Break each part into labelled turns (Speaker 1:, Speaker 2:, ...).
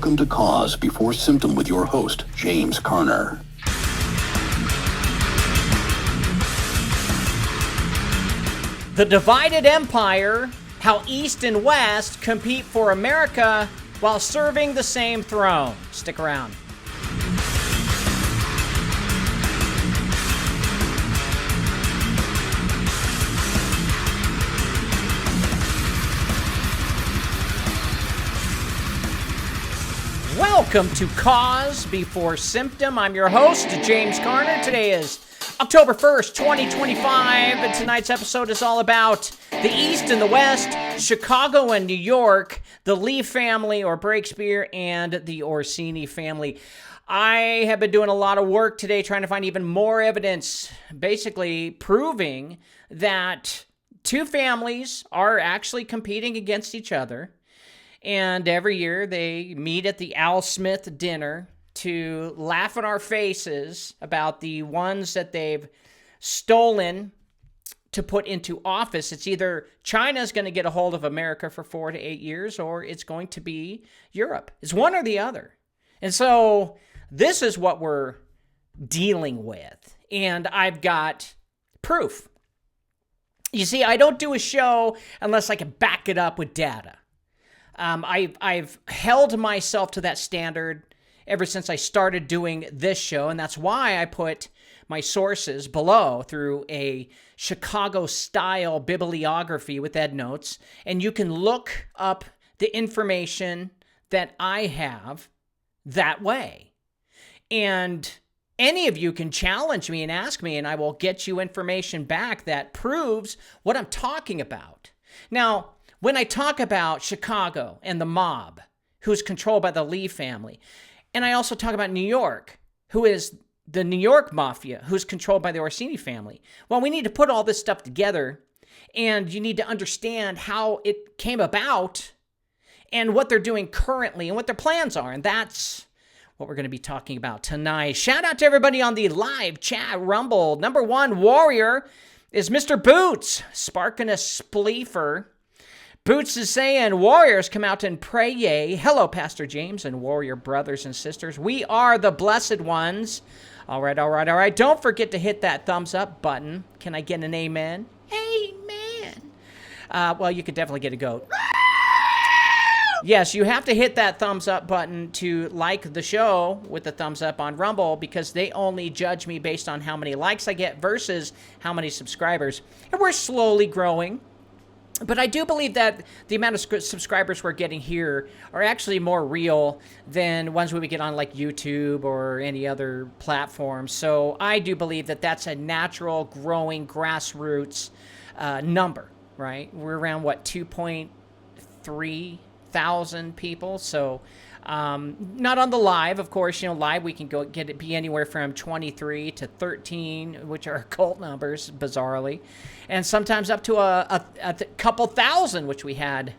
Speaker 1: Welcome to Cause Before Symptom with your host, James Carner.
Speaker 2: The Divided Empire, how East and West compete for America while serving the same throne. Stick around. Welcome to Cause Before Symptom. I'm your host, James Carner. Today is October 1st, 2025, and tonight's episode is all about the East and the West, Chicago and New York, the Lee family or Breakspear, and the Orsini family. I have been doing a lot of work today trying to find even more evidence, basically proving that two families are actually competing against each other. And every year they meet at the Al Smith dinner to laugh in our faces about the ones that they've stolen to put into office. It's either China's going to get a hold of America for 4 to 8 years, or it's going to be Europe. It's one or the other. And so this is what we're dealing with. And I've got proof. You see, I don't do a show unless I can back it up with data. I've held myself to that standard ever since I started doing this show, and that's why I put my sources below through a Chicago-style bibliography with endnotes, and you can look up the information that I have that way. And any of you can challenge me and ask me, and I will get you information back that proves what I'm talking about. Now, when I talk about Chicago and the mob, who's controlled by the Lee family, and I also talk about New York, who is the New York mafia, who's controlled by the Orsini family, well, we need to put all this stuff together, and you need to understand how it came about and what they're doing currently and what their plans are, and that's what we're going to be talking about tonight. Shout out to everybody on the live chat Rumble. Number one warrior is Mr. Boots, sparking a spleefer. Boots is saying, warriors come out and pray ye. Hello, Pastor James and warrior brothers and sisters. We are the blessed ones. All right. Don't forget to hit that thumbs up button. Can I get an amen? Amen. Well, you could definitely get a goat. Yes, you have to hit that thumbs up button to like the show with the thumbs up on Rumble, because they only judge me based on how many likes I get versus how many subscribers. And we're slowly growing. But I do believe that the amount of subscribers we're getting here are actually more real than ones we would get on like YouTube or any other platform. So I do believe that that's a natural, growing, grassroots number, right? We're around, 2.3 thousand people. So not on the live, of course. Live we can be anywhere from 23 to 13, which are occult numbers, bizarrely, and sometimes up to a couple thousand, which we had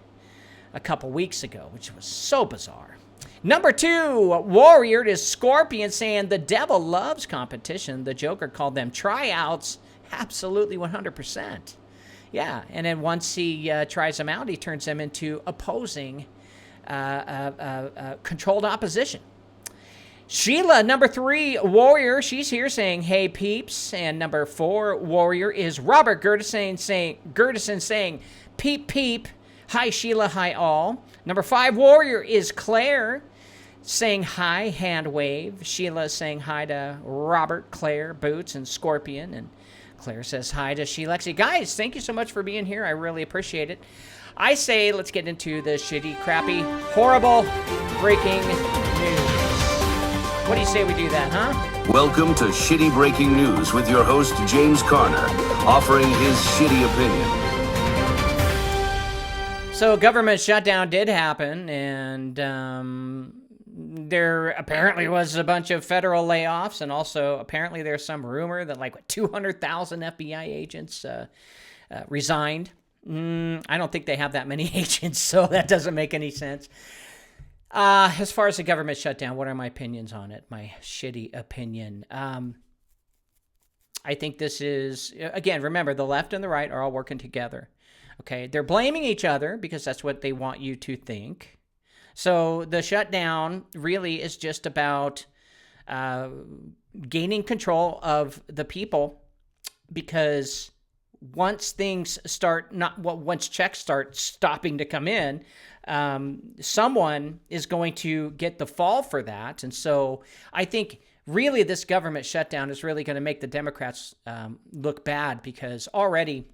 Speaker 2: a couple weeks ago, which was so bizarre. Number two warrior is Scorpion, saying the devil loves competition. The Joker called them tryouts. Absolutely, 100%. Yeah, and then once he tries them out, he turns them into opposing controlled opposition. Sheila, number three warrior, she's here saying, hey peeps. And number four warrior is Robert Gertison saying, peep peep. Hi Sheila, hi all. Number five warrior is Claire saying hi, hand wave. Sheila saying hi to Robert, Claire, Boots, and Scorpion. And Claire says hi to Sheilexi. Guys, thank you so much for being here. I really appreciate it. I say let's get into the shitty, crappy, horrible, breaking news. What do you say we do that, huh?
Speaker 1: Welcome to Shitty Breaking News with your host, James Carner, offering his shitty opinion.
Speaker 2: So government shutdown did happen, and there apparently was a bunch of federal layoffs, and also apparently there's some rumor that 200,000 FBI agents resigned. I don't think they have that many agents, so that doesn't make any sense. As far as the government shutdown, what are my opinions on it? My shitty opinion. I think this is, again, remember, the left and the right are all working together. Okay, they're blaming each other because that's what they want you to think. So the shutdown really is just about gaining control of the people, because once checks start stopping to come in, someone is going to get the fall for that. And so I think really this government shutdown is really going to make the Democrats look bad, because already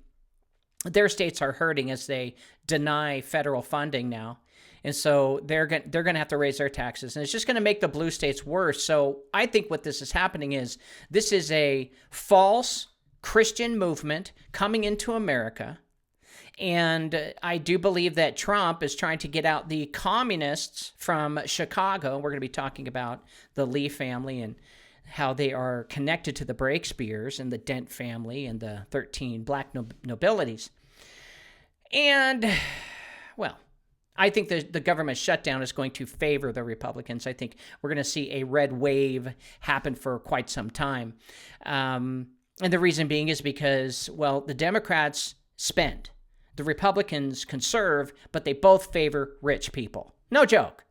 Speaker 2: their states are hurting as they deny federal funding now. And so they're going to have to raise their taxes, and it's just going to make the blue states worse. So I think what this is happening is this is a false Christian movement coming into America. And I do believe that Trump is trying to get out the communists from Chicago. We're going to be talking about the Lee family and how they are connected to the Breakspears and the Dent family and the 13 black nobilities. And, well, I think the government shutdown is going to favor the Republicans. I think we're going to see a red wave happen for quite some time. And the reason being is because, well, the Democrats spend. The Republicans conserve, but they both favor rich people. No joke.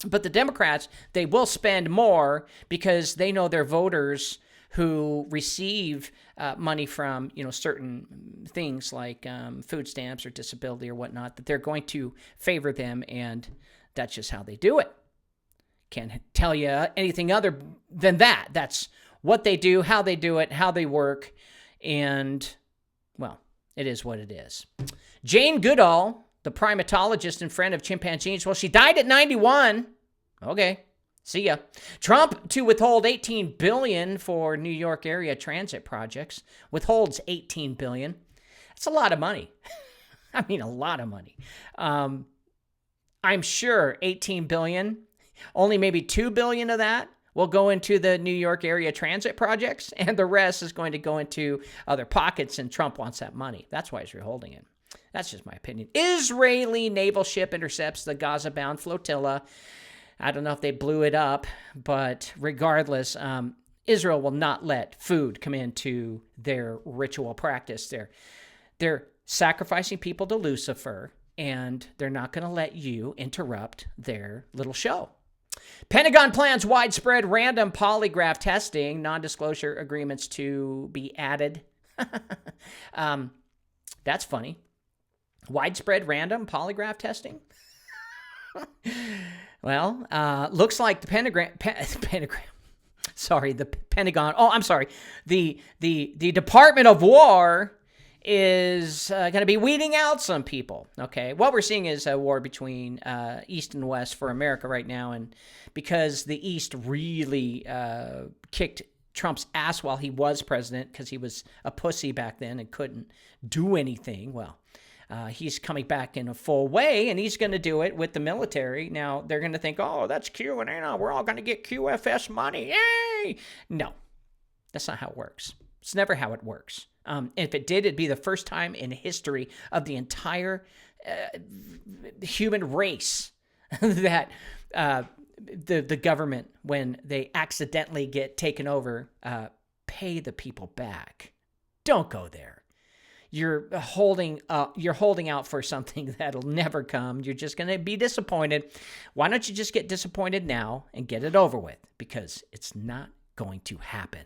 Speaker 2: But the Democrats, they will spend more because they know their voters who receive money from, certain things like food stamps or disability or whatnot, that they're going to favor them, and that's just how they do it. Can't tell you anything other than that. That's what they do, how they do it, how they work, and, well, it is what it is. Jane Goodall, the primatologist and friend of chimpanzees, well, she died at 91. Okay, see ya. Trump to withhold $18 billion for New York area transit projects. Withholds $18 billion. That's a lot of money. I mean, a lot of money. I'm sure $18 billion, only maybe $2 billion of that will go into the New York area transit projects, and the rest is going to go into other pockets, and Trump wants that money. That's why he's withholding it. That's just my opinion. Israeli naval ship intercepts the Gaza-bound flotilla. I don't know if they blew it up, but regardless, Israel will not let food come into their ritual practice. They're sacrificing people to Lucifer, and they're not going to let you interrupt their little show. Pentagon plans widespread random polygraph testing, non-disclosure agreements to be added. That's funny. Widespread random polygraph testing? Well, looks like the Pentagon. Oh, I'm sorry. The Department of War is going to be weeding out some people. Okay, what we're seeing is a war between East and West for America right now, and because the East really kicked Trump's ass while he was president, because he was a pussy back then and couldn't do anything. Well, he's coming back in a full way, and he's going to do it with the military. Now, they're going to think, oh, that's Q, and we're all going to get QFS money. Yay! No, that's not how it works. It's never how it works. If it did, it'd be the first time in history of the entire human race that the government, when they accidentally get taken over, pay the people back. Don't go there. You're holding out for something that'll never come. You're just going to be disappointed. Why don't you just get disappointed now and get it over with? Because it's not going to happen.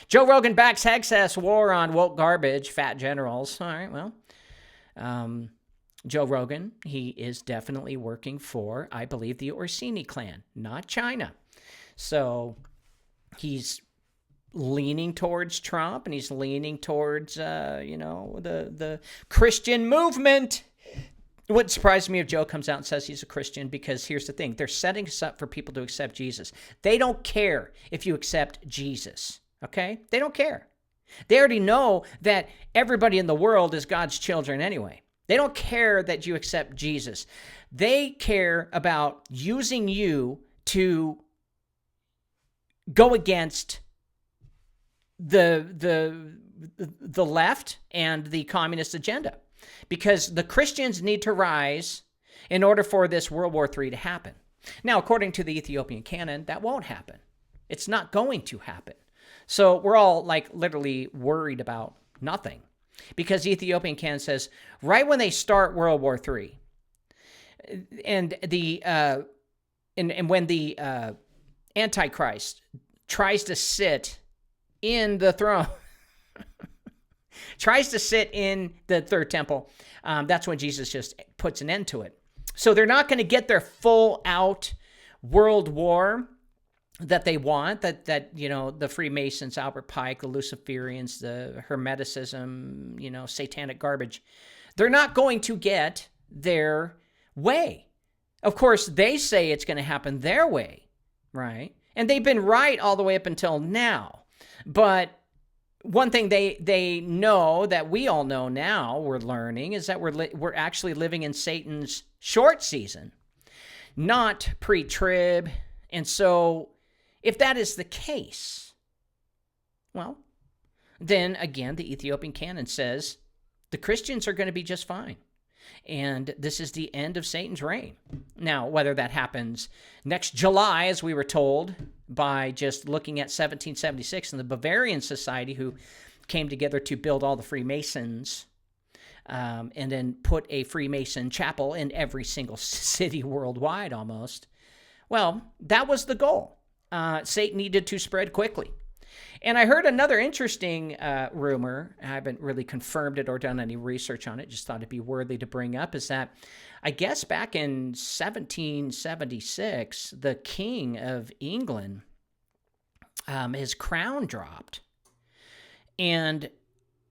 Speaker 2: Joe Rogan backs excess war on woke garbage, fat generals. All right, well, Joe Rogan, he is definitely working for, I believe, the Orsini clan, not China. So he's leaning towards Trump, and he's leaning towards, the Christian movement. It wouldn't surprise me if Joe comes out and says he's a Christian, because here's the thing. They're setting us up for people to accept Jesus. They don't care if you accept Jesus, okay? They don't care. They already know that everybody in the world is God's children anyway. They don't care that you accept Jesus. They care about using you to go against the left and the communist agenda, because the Christians need to rise in order for this World War III to happen. Now, according to the Ethiopian canon, that won't happen. It's not going to happen. So we're all literally worried about nothing, because the Ethiopian canon says right when they start World War III, and when the Antichrist tries to sit in the throne, tries to sit in the third temple, that's when Jesus just puts an end to it. So they're not going to get their full out world war that they want, that you know, the Freemasons, Albert Pike, the Luciferians, the Hermeticism, you know, satanic garbage. They're not going to get their way. Of course, they say it's going to happen their way, right? And they've been right all the way up until now. But one thing they know that we all know now, we're learning, is that we're actually living in Satan's short season, not pre-trib. And so if that is the case, well, then again, the Ethiopian canon says the Christians are going to be just fine. And this is the end of Satan's reign. Now, whether that happens next July, as we were told, by just looking at 1776 and the Bavarian Society, who came together to build all the Freemasons, and then put a Freemason chapel in every single city worldwide almost. Well, that was the goal. Satan needed to spread quickly. And I heard another interesting rumor. I haven't really confirmed it or done any research on it, just thought it'd be worthy to bring up, is that I guess back in 1776, the King of England, his crown dropped. And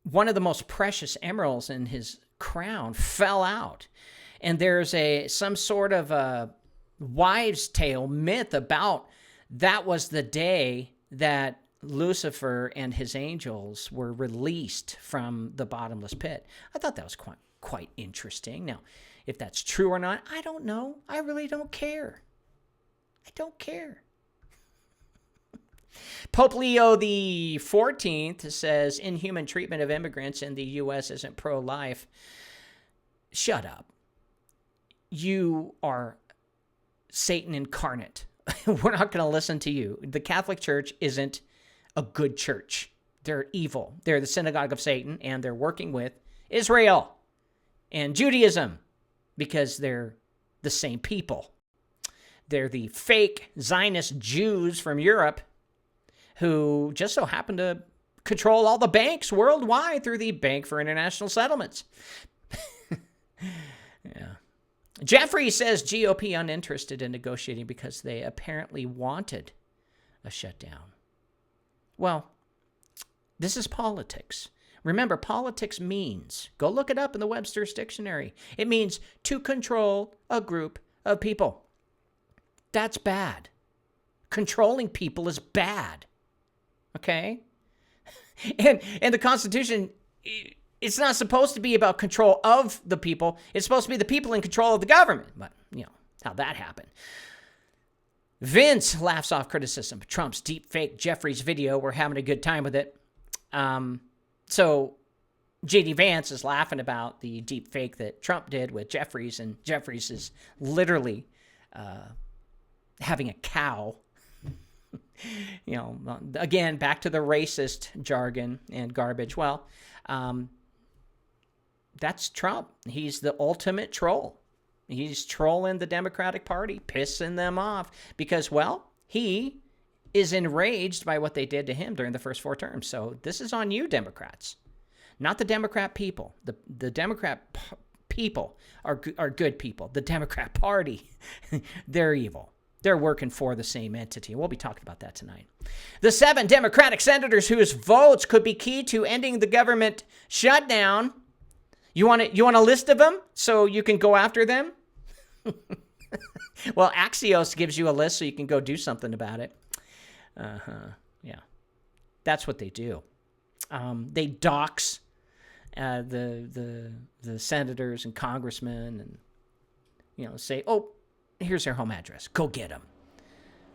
Speaker 2: one of the most precious emeralds in his crown fell out. And there's some sort of a wives' tale myth about that was the day that Lucifer and his angels were released from the bottomless pit. I thought that was quite interesting. Now, if that's true or not, I don't know. I really don't care. I don't care. Pope Leo the 14th says inhuman treatment of immigrants in the U.S. isn't pro-life. Shut up. You are Satan incarnate. We're not going to listen to you. The Catholic Church isn't a good church. They're evil. They're the synagogue of Satan, and they're working with Israel and Judaism because they're the same people. They're the fake Zionist Jews from Europe who just so happen to control all the banks worldwide through the Bank for International Settlements. Yeah. Jeffrey says GOP uninterested in negotiating because they apparently wanted a shutdown. Well, this is politics. Remember, politics means, go look it up in the Webster's Dictionary, it means to control a group of people. That's bad. Controlling people is bad. Okay? And the Constitution, it's not supposed to be about control of the people. It's supposed to be the people in control of the government. But, you know, how'd that happen? Vince laughs off criticism of Trump's deep fake Jeffries video. We're having a good time with it. So J.D. Vance is laughing about the deep fake that Trump did with Jeffries, and Jeffries is literally having a cow. You know, again, back to the racist jargon and garbage. Well, that's Trump. He's the ultimate troll. He's trolling the Democratic Party, pissing them off because, well, he is enraged by what they did to him during the first 4 terms. So this is on you, Democrats, not the Democrat people. The Democrat people are good people. The Democrat Party, they're evil. They're working for the same entity. We'll be talking about that tonight. The 7 Democratic senators whose votes could be key to ending the government shutdown. You want a list of them so you can go after them? Well, Axios gives you a list so you can go do something about it. Yeah. That's what they do. They dox the senators and congressmen and, you know, say, oh, here's their home address. Go get them.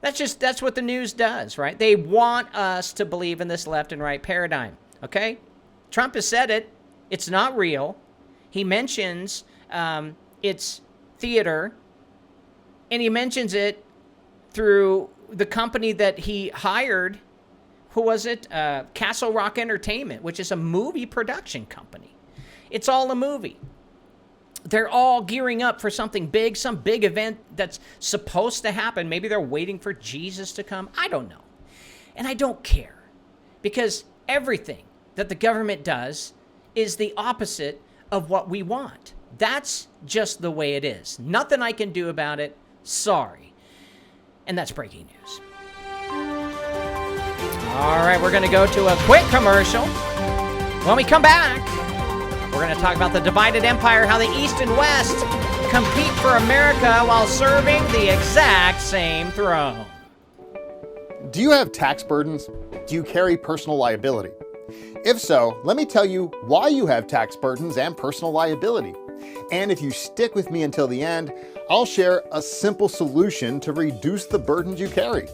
Speaker 2: That's what the news does, right? They want us to believe in this left and right paradigm, okay? Trump has said it. It's not real. He mentions it's theater, and he mentions it through the company that he hired. Who was it? Castle Rock Entertainment, which is a movie production company. It's all a movie. they're all gearing up for something big, some big event that's supposed to happen. Maybe they're waiting for Jesus to come. I don't know. And I don't care, because everything that the government does is the opposite of what we want. That's just the way it is. Nothing I can do about it. Sorry. And that's breaking news. All right, we're going to go to a quick commercial. When we come back, we're going to talk about the divided empire, how the East and West compete for America while serving the exact same throne.
Speaker 3: Do you have tax burdens? Do you carry personal liability? If so, let me tell you why you have tax burdens and personal liability. And if you stick with me until the end, I'll share a simple solution to reduce the burdens you carry.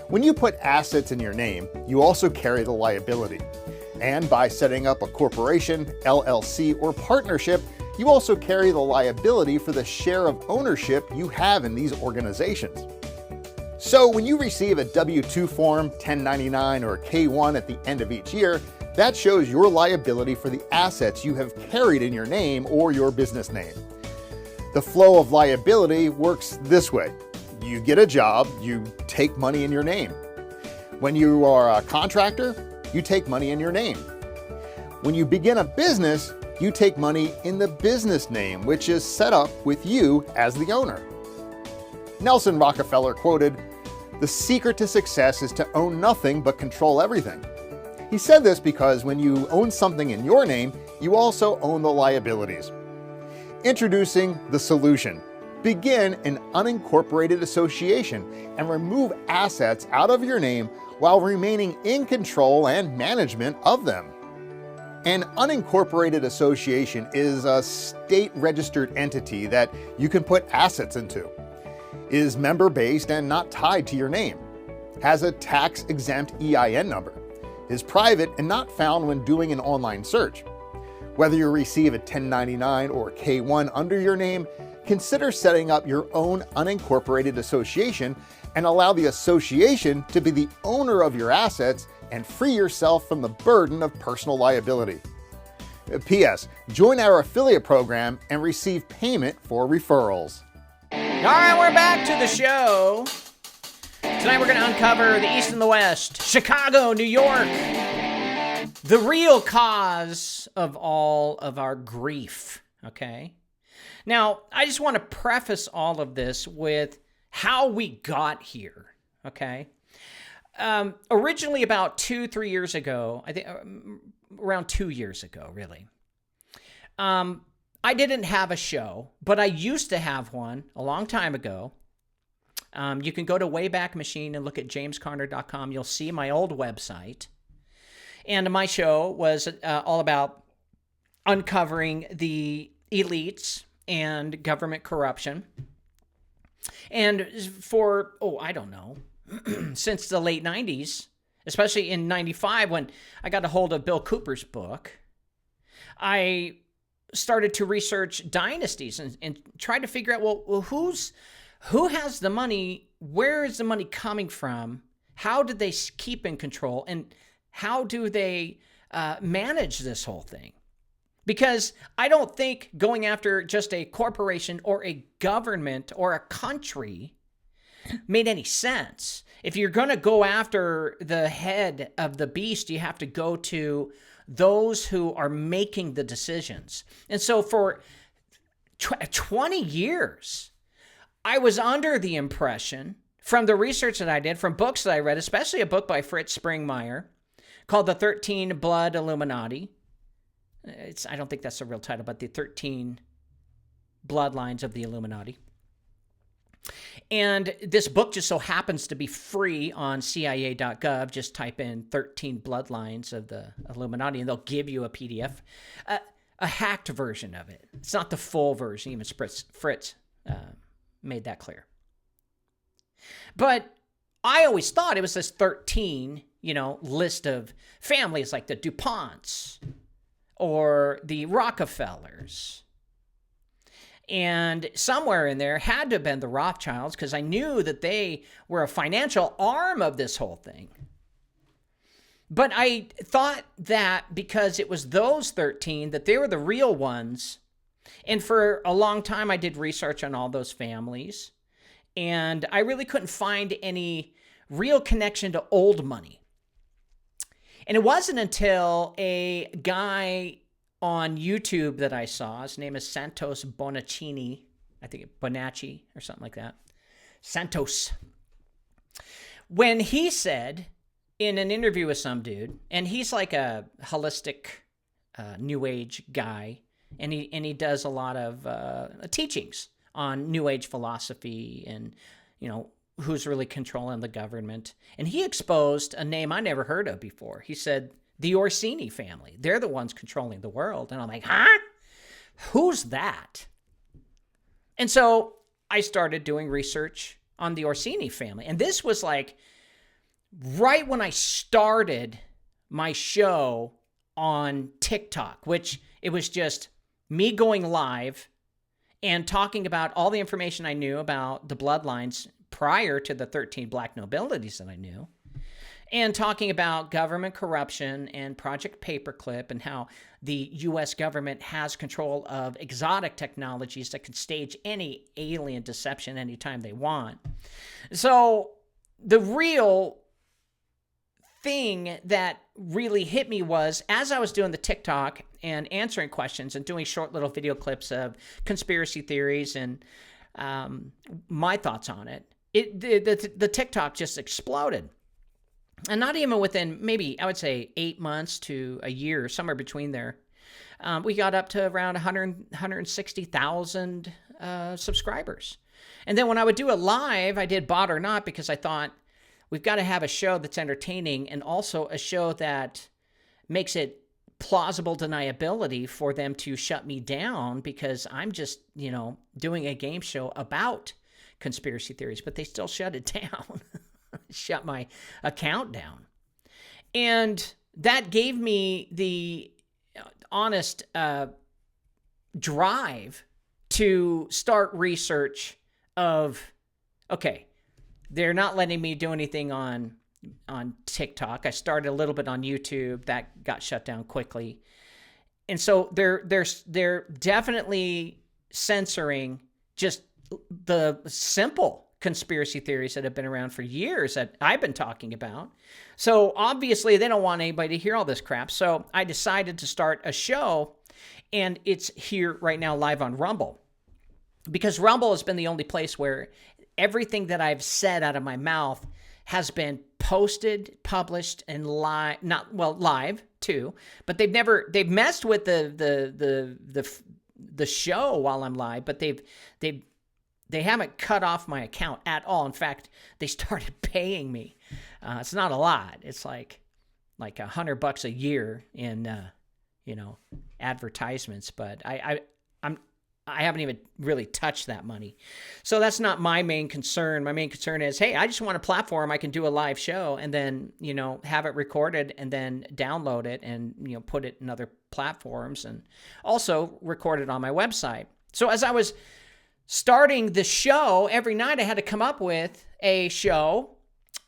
Speaker 3: When you put assets in your name, you also carry the liability. And by setting up a corporation, LLC, or partnership, you also carry the liability for the share of ownership you have in these organizations. So when you receive a W-2 form, 1099, or K-1 at the end of each year, that shows your liability for the assets you have carried in your name or your business name. The flow of liability works this way. You get a job, you take money in your name. When you are a contractor, you take money in your name. When you begin a business, you take money in the business name, which is set up with you as the owner. Nelson Rockefeller quoted, "The secret to success is to own nothing but control everything." He said this because when you own something in your name, you also own the liabilities. Introducing the solution. Begin an unincorporated association and remove assets out of your name while remaining in control and management of them. An unincorporated association is a state-registered entity that you can put assets into, is member-based and not tied to your name, has a tax-exempt EIN number, is private and not found when doing an online search. Whether you receive a 1099 or K-1 under your name, consider setting up your own unincorporated association and allow the association to be the owner of your assets and free yourself from the burden of personal liability. P.S. Join our affiliate program and receive payment for referrals.
Speaker 2: All right, we're back to the show. Tonight we're going to uncover the East and the West, Chicago, New York, the real cause of all of our grief, okay? Now, I just want to preface all of this with how we got here, okay? Originally about 2-3 years ago, I think around 2 years ago, really, I didn't have a show, but I used to have one a long time ago. You can go to Wayback Machine and look at jamescarner.com. You'll see my old website. And my show was all about uncovering the elites and government corruption. And for, I don't know, since the late 90s, especially in 95 when I got a hold of Bill Cooper's book, I started to research dynasties and try to figure out, well, who has the money? Where is the money coming from? How did they keep in control? And how do they manage this whole thing? Because I don't think going after just a corporation or a government or a country made any sense. If you're going to go after the head of the beast, you have to go to those who are making the decisions. And so for 20 years, I was under the impression from the research that I did, from books that I read, especially a book by Fritz Springmeier called The 13 Blood Illuminati. I don't think that's the real title, but The 13 Bloodlines of the Illuminati. And this book just so happens to be free on CIA.gov. Just type in 13 Bloodlines of the Illuminati, and they'll give you a PDF, a hacked version of it. It's not the full version. Even Fritz made that clear. But I always thought it was this 13, list of families like the DuPonts or the Rockefellers. And somewhere in there had to have been the Rothschilds, because I knew that they were a financial arm of this whole thing. But I thought that because it was those 13, that they were the real ones And for a long time, I did research on all those families, and I really couldn't find any real connection to old money. And it wasn't until a guy on YouTube that I saw, his name is Santos Bonaccini, I think Bonacci or something like that. Santos. When he said in an interview with some dude, and he's like a holistic New Age guy, and he does a lot of teachings on New Age philosophy and, who's really controlling the government. And he exposed a name I never heard of before. He said, the Orsini family. They're the ones controlling the world. And I'm like, huh? Who's that? And so I started doing research on the Orsini family. And this was like right when I started my show on TikTok, which it was just me going live and talking about all the information I knew about the bloodlines prior to the 13 black nobilities that I knew, and talking about government corruption and Project Paperclip and how the U.S. government has control of exotic technologies that can stage any alien deception anytime they want. So the real thing that really hit me was, as I was doing the TikTok and answering questions and doing short little video clips of conspiracy theories and my thoughts on it, the TikTok just exploded. And not even within maybe, I would say, 8 months to a year, somewhere between there, we got up to around 160,000 subscribers. And then when I would do it live, I did bot or not, because I thought we've got to have a show that's entertaining and also a show that makes it plausible deniability for them to shut me down, because I'm just, doing a game show about conspiracy theories, but they still shut it down. Shut my account down. And that gave me the honest drive to start research of, okay, they're not letting me do anything on TikTok. I started a little bit on YouTube. That got shut down quickly. And so they're definitely censoring just the simple conspiracy theories that have been around for years that I've been talking about. So obviously they don't want anybody to hear all this crap. So I decided to start a show, and it's here right now live on Rumble, because Rumble has been the only place where everything that I've said out of my mouth has been posted, published, and live too, but they've messed with the show while I'm live, but they haven't cut off my account at all. In fact, they started paying me. It's not a lot. It's like $100 a year in, advertisements. But I haven't even really touched that money. So that's not my main concern. My main concern is, hey, I just want a platform I can do a live show and then, have it recorded and then download it and, put it in other platforms, and also record it on my website. So as I was starting the show, every night I had to come up with a show,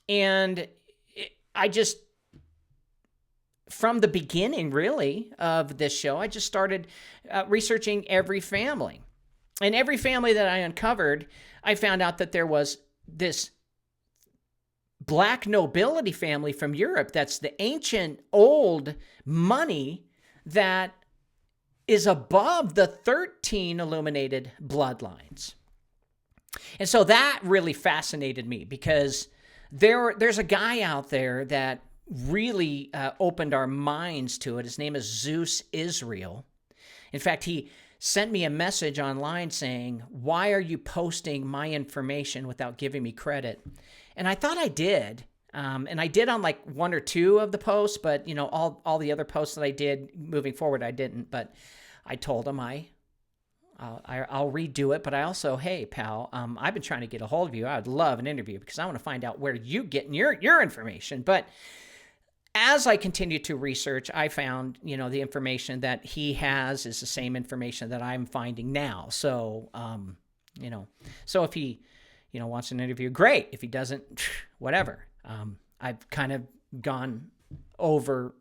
Speaker 2: and I just, from the beginning really of this show, I just started researching every family. And every family that I uncovered, I found out that there was this black nobility family from Europe that's the ancient old money that is above the 13 illuminated bloodlines. And so that really fascinated me, because there's a guy out there that really opened our minds to it. His name is Zeus Israel. In fact, he sent me a message online saying, why are you posting my information without giving me credit? And I thought I did. And I did on like one or two of the posts, but all the other posts that I did moving forward, I didn't. But I told him I'll redo it. But I also, hey pal, I've been trying to get a hold of you. I'd love an interview, because I want to find out where you get your information. But as I continued to research, I found, the information that he has is the same information that I'm finding now. So, so if he, wants an interview, great. If he doesn't, whatever. I've kind of gone over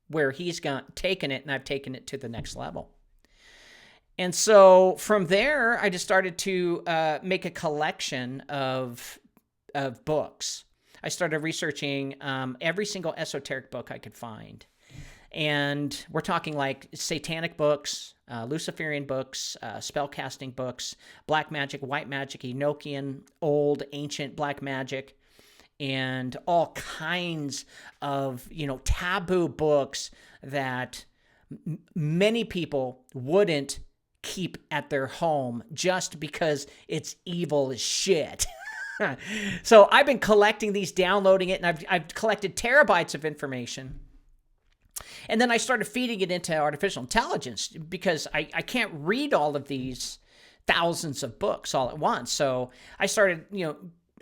Speaker 2: where he's taken it, and I've taken it to the next level. And so from there, I just started to make a collection of books. I started researching every single esoteric book I could find. And we're talking like satanic books, Luciferian books, spellcasting books, black magic, white magic, Enochian, old, ancient black magic, and all kinds of, taboo books that many people wouldn't keep at their home just because it's evil as shit. So I've been collecting these, downloading it, and I've collected terabytes of information. And then I started feeding it into artificial intelligence because I can't read all of these thousands of books all at once. So I started,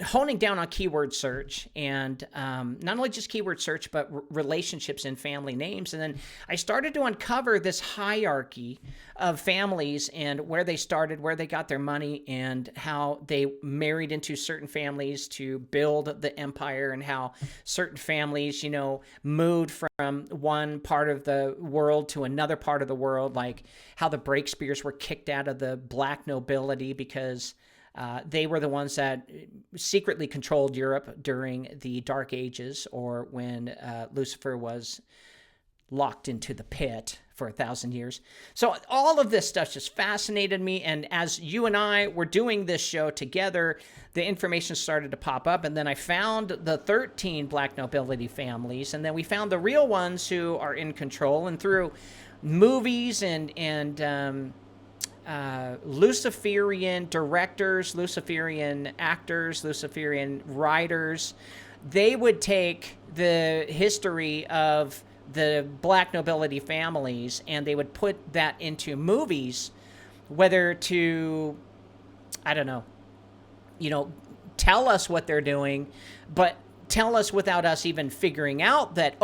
Speaker 2: honing down on keyword search, and not only just keyword search, but relationships and family names. And then I started to uncover this hierarchy of families and where they started, where they got their money, and how they married into certain families to build the empire, and how certain families, moved from one part of the world to another part of the world, like how the Breakspears were kicked out of the black nobility because they were the ones that secretly controlled Europe during the Dark Ages, or when Lucifer was locked into the pit for 1,000 years. So all of this stuff just fascinated me. And as you and I were doing this show together, the information started to pop up. And then I found the 13 black nobility families. And then we found the real ones who are in control. And through movies and Luciferian directors, Luciferian actors, Luciferian writers, they would take the history of the black nobility families and they would put that into movies, whether to, I don't know, tell us what they're doing, but tell us without us even figuring out that,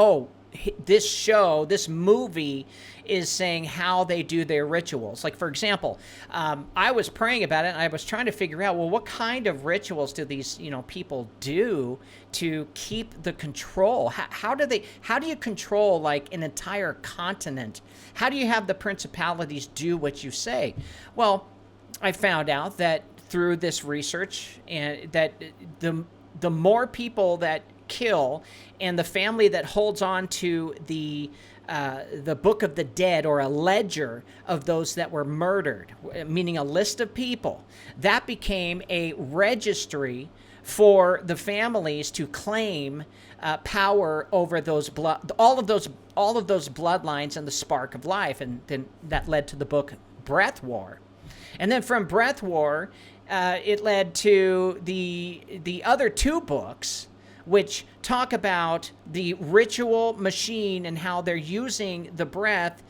Speaker 2: this show, this movie is saying how they do their rituals. Like, for example, I was praying about it, and I was trying to figure out, well, what kind of rituals do these, people do to keep the control? How do you control, like, an entire continent? How do you have the principalities do what you say? Well, I found out that through this research, and that the more people that kill, and the family that holds on to the Book of the Dead, or a ledger of those that were murdered, meaning a list of people, that became a registry for the families to claim power over those all of those bloodlines and the spark of life, and then that led to the book Breath War, and then from Breath War, it led to the other two books, which talk about the ritual machine and how they're using the breath,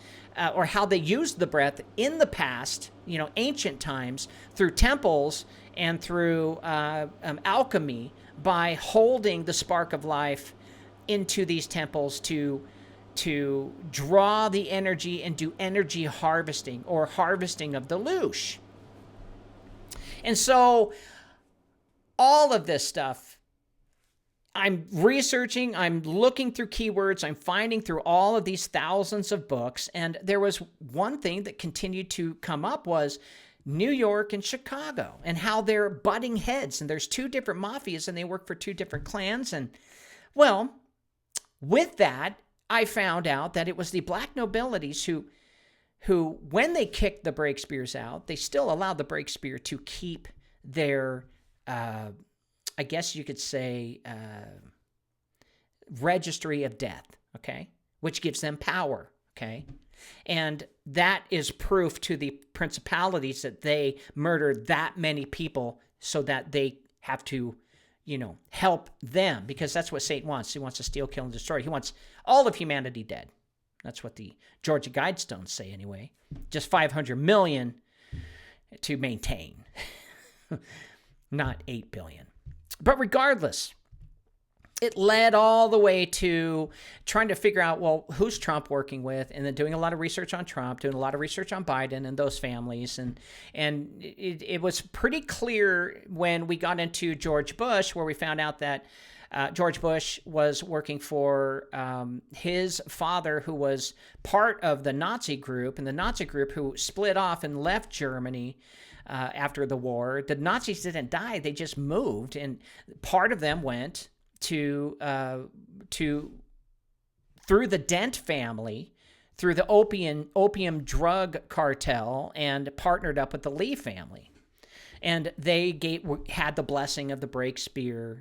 Speaker 2: or how they used the breath in the past, ancient times, through temples and through alchemy, by holding the spark of life into these temples to draw the energy and do energy harvesting, or harvesting of the Loosh. And so all of this stuff, I'm researching, I'm looking through keywords, I'm finding through all of these thousands of books, and there was one thing that continued to come up, was New York and Chicago, and how they're butting heads, and there's two different mafias, and they work for two different clans. And, well, with that, I found out that it was the black nobilities who, when they kicked the Breakspears out, they still allowed the Breakspear to keep their I guess you could say, registry of death, okay, which gives them power, okay? And that is proof to the principalities that they murdered that many people so that they have to, help them, because that's what Satan wants. He wants to steal, kill, and destroy. He wants all of humanity dead. That's what the Georgia Guidestones say anyway. Just 500 million to maintain, not 8 billion. But regardless, it led all the way to trying to figure out, well, who's Trump working with, and then doing a lot of research on Trump, doing a lot of research on Biden and those families. And it was pretty clear when we got into George Bush, where we found out that George Bush was working for his father, who was part of the Nazi group, and the Nazi group who split off and left Germany after the war. The Nazis didn't die; they just moved, and part of them went to through the Dent family, through the opium drug cartel, and partnered up with the Lee family. And they had the blessing of the Breakspear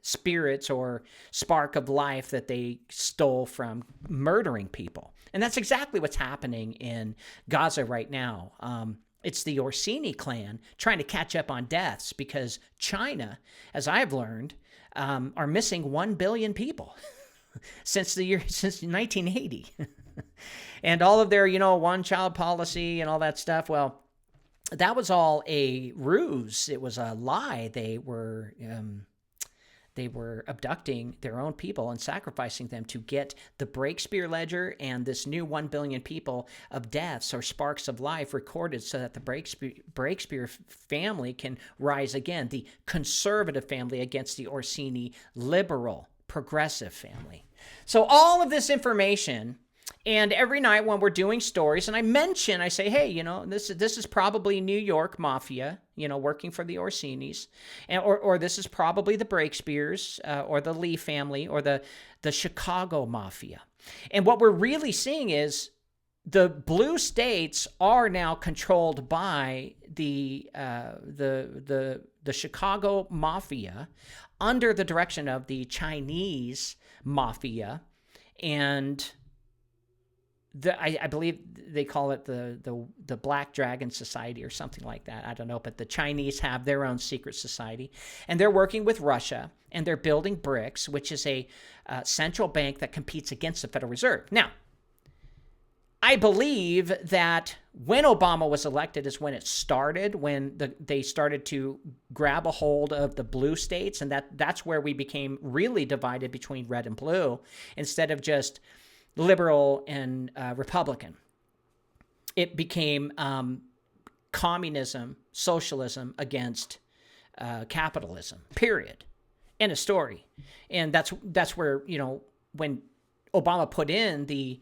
Speaker 2: spirits or spark of life that they stole from murdering people. And that's exactly what's happening in Gaza right now. It's the Orsini clan trying to catch up on deaths because China, as I've learned, are missing 1 billion people since 1980. And all of their, one-child policy and all that stuff, well, that was all a ruse. It was a lie. They were abducting their own people and sacrificing them to get the Breakspear ledger and this new 1 billion people of deaths or sparks of life recorded so that the Breakspear family can rise again, the conservative family against the Orsini liberal progressive family. So all of this information. And every night when we're doing stories, and I say, hey, this is probably New York mafia, working for the Orsinis, or this is probably the Breakspears, or the Lee family, or the Chicago mafia. And what we're really seeing is the blue states are now controlled by the Chicago mafia under the direction of the Chinese mafia, and I believe they call it the Black Dragon Society or something like that. I don't know, but the Chinese have their own secret society, and they're working with Russia, and they're building BRICS, which is a central bank that competes against the Federal Reserve. Now, I believe that when Obama was elected is when it started, when they started to grab a hold of the blue states, and that's where we became really divided between red and blue instead of just liberal and Republican. It became communism, socialism against capitalism, period. End of story. And that's where, when Obama put in the,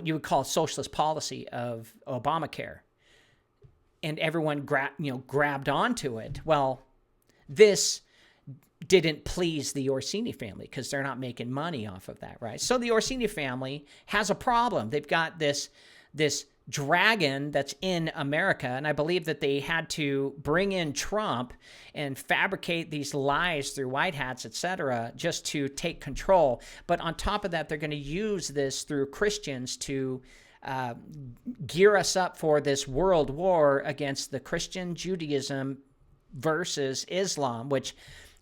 Speaker 2: you would call socialist policy of Obamacare, and everyone grabbed onto it. Well, this didn't please the Orsini family because they're not making money off of that, right? So the Orsini family has a problem. They've got this dragon that's in America, and I believe that they had to bring in Trump and fabricate these lies through white hats, etc., just to take control. But on top of that, they're going to use this through Christians to gear us up for this world war against the Christian Judaism versus Islam, which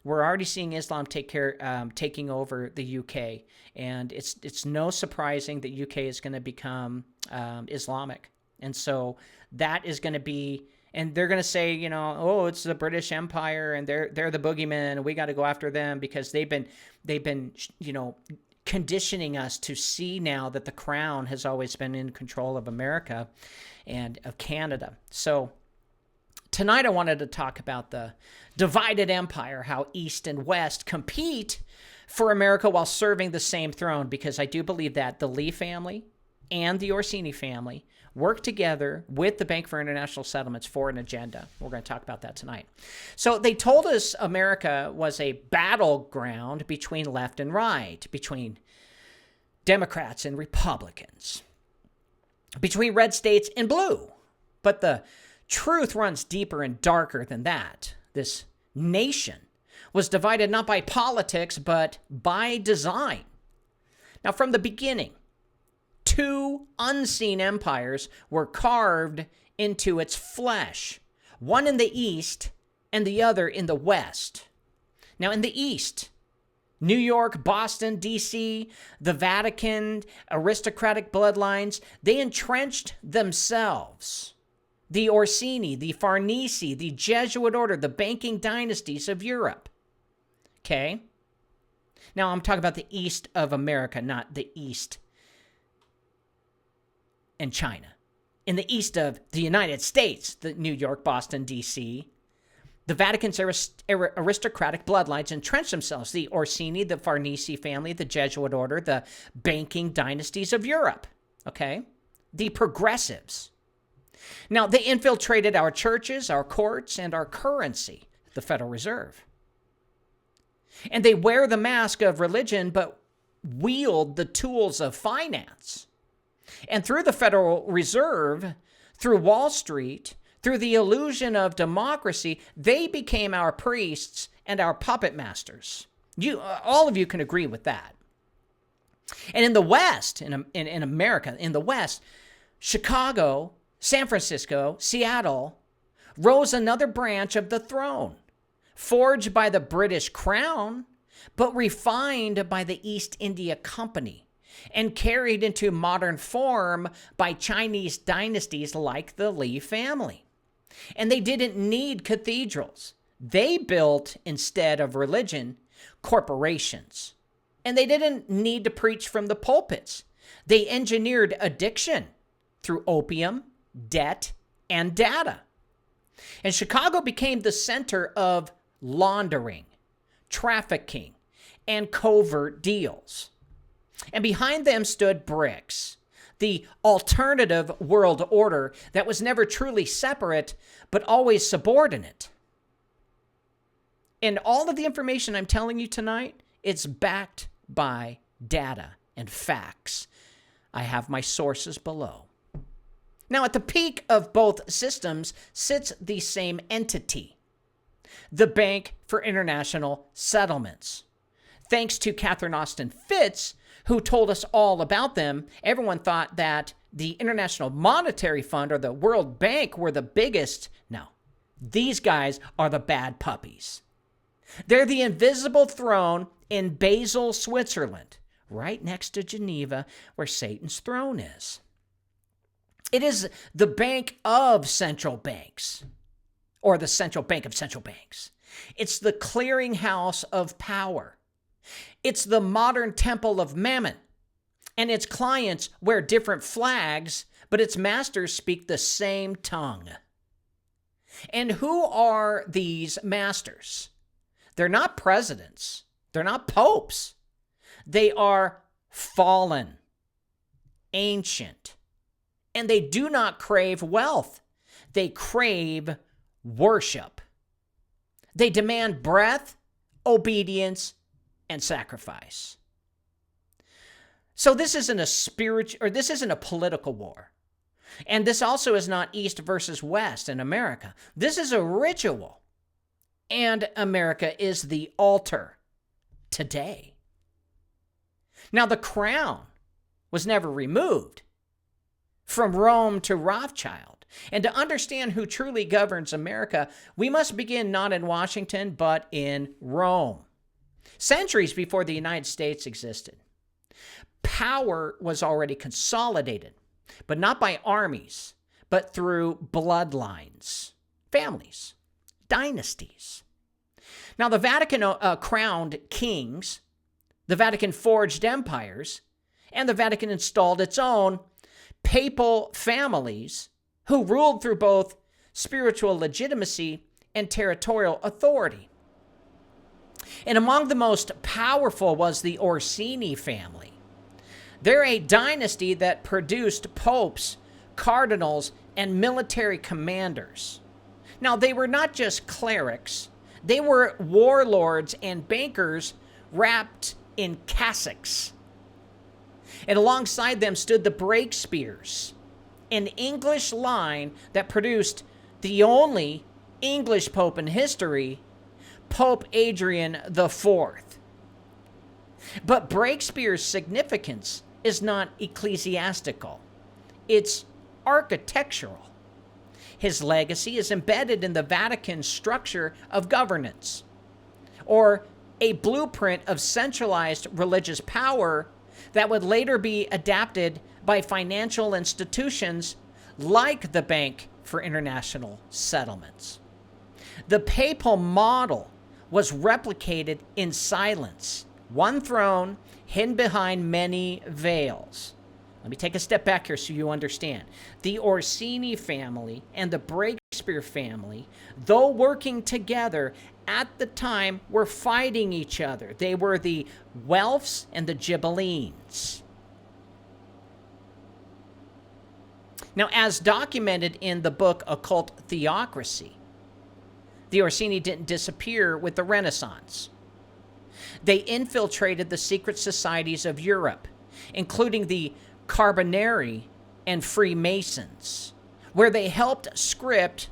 Speaker 2: we're already seeing Islam taking over the UK, and it's no surprising that UK is going to become Islamic, and so that is going to be, and they're going to say, it's the British Empire, and they're the boogeyman, and we got to go after them because they've been conditioning us to see now that the crown has always been in control of America and of Canada. So tonight I wanted to talk about the divided empire, how East and West compete for America while serving the same throne, because I do believe that the Lee family and the Orsini family work together with the Bank for International Settlements for an agenda. We're going to talk about that tonight. So they told us America was a battleground between left and right, between Democrats and Republicans, between red states and blue. But the truth runs deeper and darker than that. This nation was divided not by politics, but by design. Now, from the beginning, two unseen empires were carved into its flesh, one in the East and the other in the West. Now, in the East, New York, Boston, D.C., the Vatican, aristocratic bloodlines, they entrenched themselves. The Orsini, the Farnese, the Jesuit order, the banking dynasties of Europe. Okay? Now, I'm talking about the East of America, not the East and China. In the East of the United States, the New York, Boston, D.C., The Vatican's aristocratic bloodlines entrenched themselves. The Orsini, the Farnese family, the Jesuit order, the banking dynasties of Europe. Okay? The progressives. Now, they infiltrated our churches, our courts, and our currency, the Federal Reserve. And they wear the mask of religion, but wield the tools of finance. And through the Federal Reserve, through Wall Street, through the illusion of democracy, they became our priests and our puppet masters. All of you can agree with that. And in the West, in America, in the West, Chicago, San Francisco, Seattle, rose another branch of the throne, forged by the British crown, but refined by the East India Company and carried into modern form by Chinese dynasties like the Li family. And they didn't need cathedrals. They built, instead of religion, corporations. And they didn't need to preach from the pulpits. They engineered addiction through opium, debt, and data. And Chicago became the center of laundering, trafficking, and covert deals. And behind them stood BRICS, the alternative world order that was never truly separate, but always subordinate. And all of the information I'm telling you tonight, it's backed by data and facts. I have my sources below. Now, at the peak of both systems sits the same entity, the Bank for International Settlements. Thanks to Catherine Austin Fitts, who told us all about them, everyone thought that the International Monetary Fund or the World Bank were the biggest. No, these guys are the bad puppies. They're the invisible throne in Basel, Switzerland, right next to Geneva, where Satan's throne is. It is the bank of central banks, or the central bank of central banks. It's the clearinghouse of power. It's the modern temple of Mammon, and its clients wear different flags, but its masters speak the same tongue. And who are these masters? They're not presidents. They're not popes. They are fallen, ancient, and they do not crave wealth. They crave worship. They demand breath, obedience, and sacrifice. So this isn't this isn't a political war. And this also is not East versus West in America. This is a ritual. And America is the altar today. Now, the crown was never removed from Rome to Rothschild. And to understand who truly governs America, we must begin not in Washington, but in Rome. Centuries before the United States existed, power was already consolidated, but not by armies, but through bloodlines, families, dynasties. Now, the Vatican crowned kings, the Vatican forged empires, and the Vatican installed its own papal families who ruled through both spiritual legitimacy and territorial authority. And among the most powerful was the Orsini family. They're a dynasty that produced popes, cardinals, and military commanders. Now, they were not just clerics. They were warlords and bankers wrapped in cassocks. And alongside them stood the Breakspears, an English line that produced the only English pope in history, Pope Adrian IV. But Breakspear's significance is not ecclesiastical. It's architectural. His legacy is embedded in the Vatican's structure of governance, or a blueprint of centralized religious power that would later be adapted by financial institutions like the Bank for International Settlements. The papal model was replicated in silence, one throne hidden behind many veils. Let me take a step back here so you understand. The Orsini family and the Breakspear Breakspear family, though working together, at the time were fighting each other. They were the Welfs and the Ghibellines. Now, as documented in the book Occult Theocracy, the Orsini didn't disappear with the Renaissance. They infiltrated the secret societies of Europe, including the Carbonari and Freemasons, where they helped script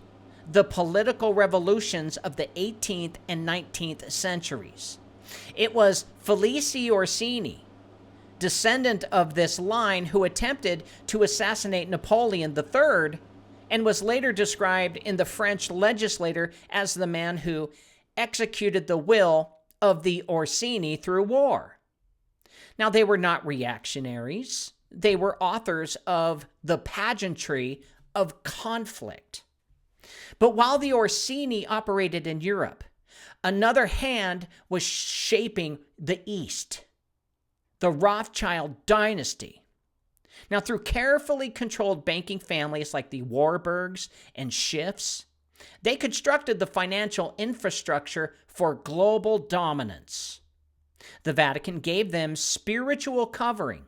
Speaker 2: the political revolutions of the 18th and 19th centuries. It was Felice Orsini, descendant of this line, who attempted to assassinate Napoleon III and was later described in the French legislature as the man who executed the will of the Orsini through war. Now, they were not reactionaries. They were authors of the pageantry of conflict. But while the Orsini operated in Europe, another hand was shaping the East, the Rothschild dynasty. Now, through carefully controlled banking families like the Warburgs and Schiffs, they constructed the financial infrastructure for global dominance. The Vatican gave them spiritual covering.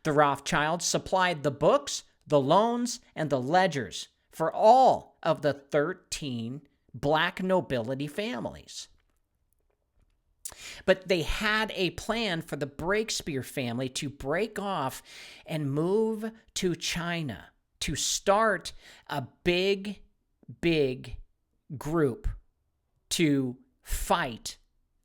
Speaker 2: The Rothschilds supplied the books, the loans, and the ledgers for all of the 13 black nobility families. But they had a plan for the Breakspear family to break off and move to China to start a big group to fight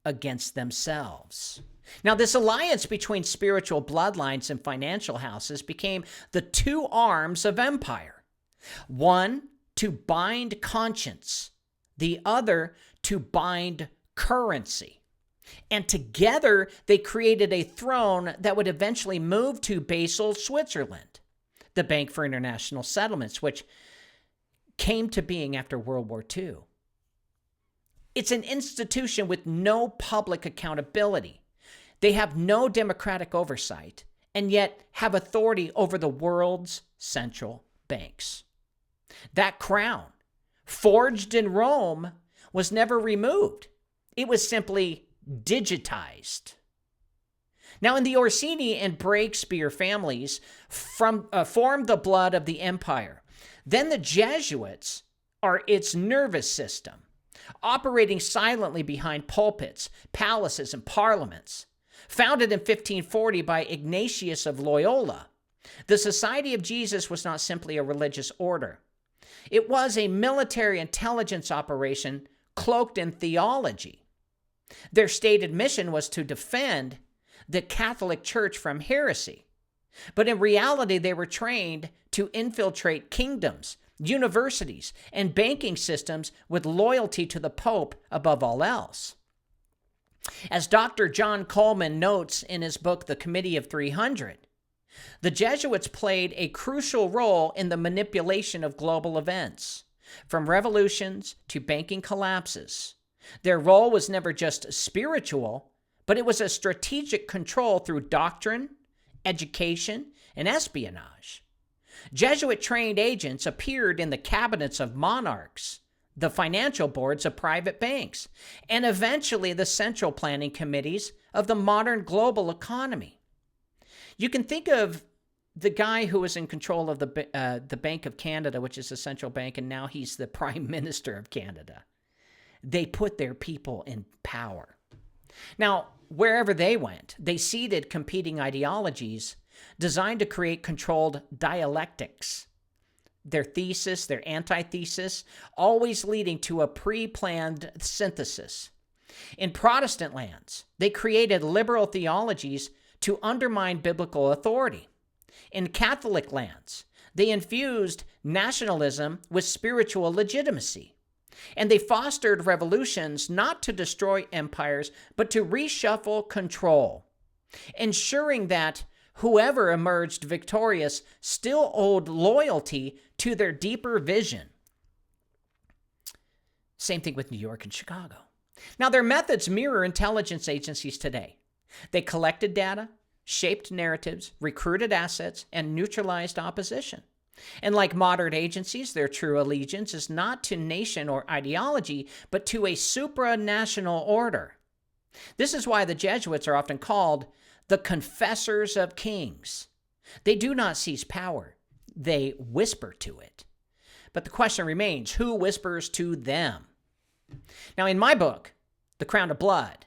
Speaker 2: against themselves. Now, this alliance between spiritual bloodlines and financial houses became the two arms of empire. One to bind conscience, the other to bind currency. And together, they created a throne that would eventually move to Basel, Switzerland, the Bank for International Settlements, which came to being after World War II. It's an institution with no public accountability. They have no democratic oversight, and yet have authority over the world's central banks. That crown, forged in Rome, was never removed. It was simply digitized. Now, in the Orsini and Breakspear families formed the blood of the empire. Then the Jesuits are its nervous system, operating silently behind pulpits, palaces, and parliaments. Founded in 1540 by Ignatius of Loyola, the Society of Jesus was not simply a religious order. It was a military intelligence operation cloaked in theology. Their stated mission was to defend the Catholic Church from heresy. But in reality, they were trained to infiltrate kingdoms, universities, and banking systems with loyalty to the Pope above all else. As Dr. John Coleman notes in his book, The Committee of 300, the Jesuits played a crucial role in the manipulation of global events, from revolutions to banking collapses. Their role was never just spiritual, but it was a strategic control through doctrine, education, and espionage. Jesuit-trained agents appeared in the cabinets of monarchs, the financial boards of private banks, and eventually the central planning committees of the modern global economy. You can think of the guy who was in control of the Bank of Canada, which is the central bank, and now he's the Prime Minister of Canada. They put their people in power. Now, wherever they went, they seeded competing ideologies designed to create controlled dialectics. Their thesis, their antithesis, always leading to a pre-planned synthesis. In Protestant lands, they created liberal theologies to undermine biblical authority. In Catholic lands, they infused nationalism with spiritual legitimacy. And they fostered revolutions not to destroy empires, but to reshuffle control, ensuring that whoever emerged victorious still owed loyalty to their deeper vision. Same thing with New York and Chicago. Now, their methods mirror intelligence agencies today. They collected data, shaped narratives, recruited assets, and neutralized opposition. And like modern agencies, their true allegiance is not to nation or ideology, but to a supranational order. This is why the Jesuits are often called the confessors of kings. They do not seize power, they whisper to it. But the question remains, who whispers to them? Now, in my book, The Crown of Blood,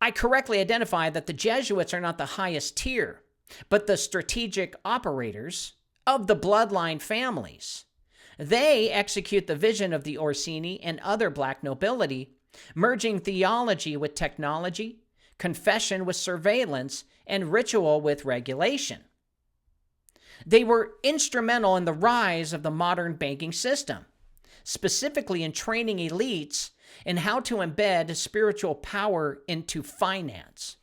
Speaker 2: I correctly identify that the Jesuits are not the highest tier, but the strategic operators of the bloodline families. They execute the vision of the Orsini and other black nobility, merging theology with technology, confession with surveillance, and ritual with regulation. They were instrumental in the rise of the modern banking system, specifically in training elites in how to embed spiritual power into finance.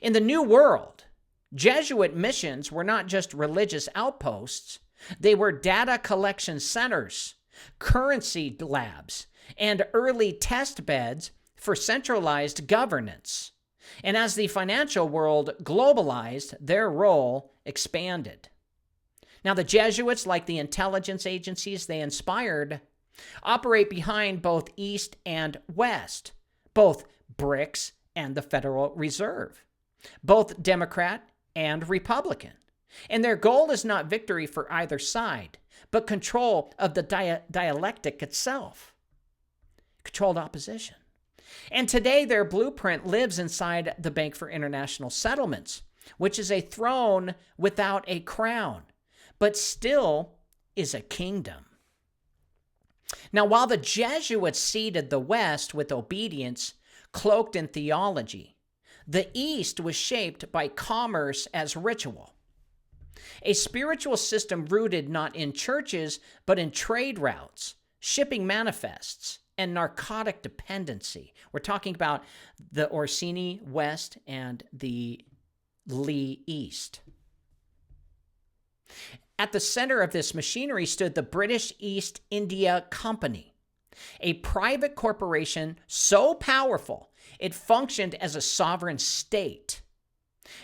Speaker 2: In the New World, Jesuit missions were not just religious outposts, they were data collection centers, currency labs, and early test beds for centralized governance. And as the financial world globalized, their role expanded. Now, the Jesuits, like the intelligence agencies they inspired, operate behind both East and West, both BRICS and the Federal Reserve, both Democrat and Republican. And their goal is not victory for either side, but control of the dialectic itself, controlled opposition. And today their blueprint lives inside the Bank for International Settlements, which is a throne without a crown, but still is a kingdom. Now, while the Jesuits seeded the West with obedience cloaked in theology, the East was shaped by commerce as ritual. A spiritual system rooted not in churches, but in trade routes, shipping manifests, and narcotic dependency. We're talking about the Orsini West and the Lee East. At the center of this machinery stood the British East India Company, a private corporation so powerful it functioned as a sovereign state.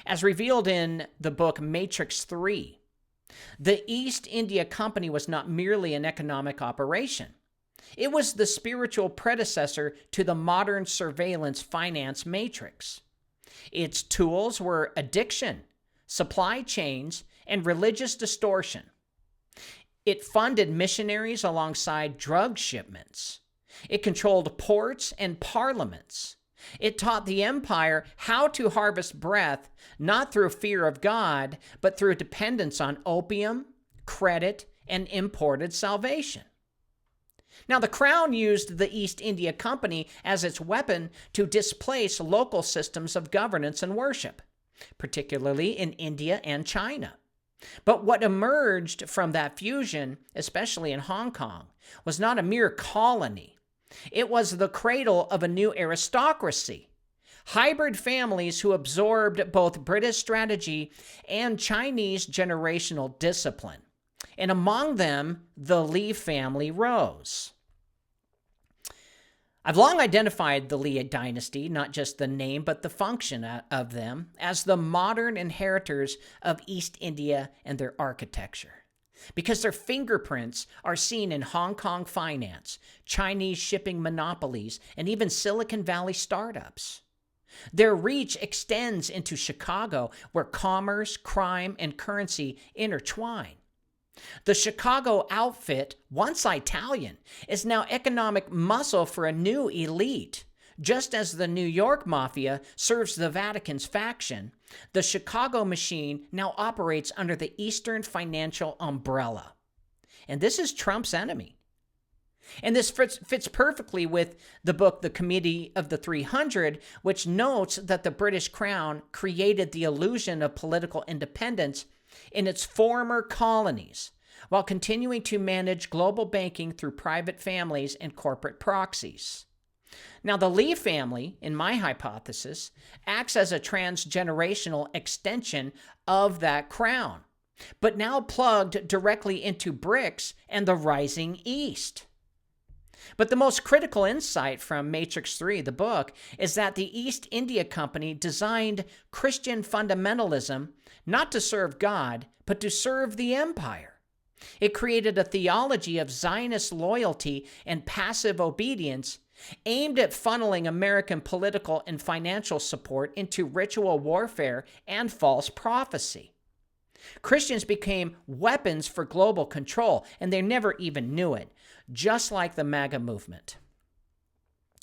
Speaker 2: As revealed in the book Matrix 3, the East India Company was not merely an economic operation. It was the spiritual predecessor to the modern surveillance finance matrix. Its tools were addiction, supply chains, and religious distortion. It funded missionaries alongside drug shipments. It controlled ports and parliaments. It taught the empire how to harvest breath, not through fear of God, but through dependence on opium, credit, and imported salvation. Now, the crown used the East India Company as its weapon to displace local systems of governance and worship, particularly in India and China. But what emerged from that fusion, especially in Hong Kong, was not a mere colony. It was the cradle of a new aristocracy, hybrid families who absorbed both British strategy and Chinese generational discipline. And among them, the Lee family rose. I've long identified the Lee dynasty, not just the name, but the function of them, as the modern inheritors of East India and their architecture. Because their fingerprints are seen in Hong Kong finance, Chinese shipping monopolies, and even Silicon Valley startups. Their reach extends into Chicago, where commerce, crime, and currency intertwine. The Chicago outfit, once Italian, is now economic muscle for a new elite. Just as the New York Mafia serves the Vatican's faction, the Chicago machine now operates under the Eastern financial umbrella. And this is Trump's enemy. And this fits perfectly with the book, The Committee of the 300, which notes that the British Crown created the illusion of political independence in its former colonies, while continuing to manage global banking through private families and corporate proxies. Now, the Lee family, in my hypothesis, acts as a transgenerational extension of that crown, but now plugged directly into BRICS and the rising East. But the most critical insight from Matrix 3, the book, is that the East India Company designed Christian fundamentalism not to serve God, but to serve the empire. It created a theology of Zionist loyalty and passive obedience aimed at funneling American political and financial support into ritual warfare and false prophecy. Christians became weapons for global control, and they never even knew it, just like the MAGA movement.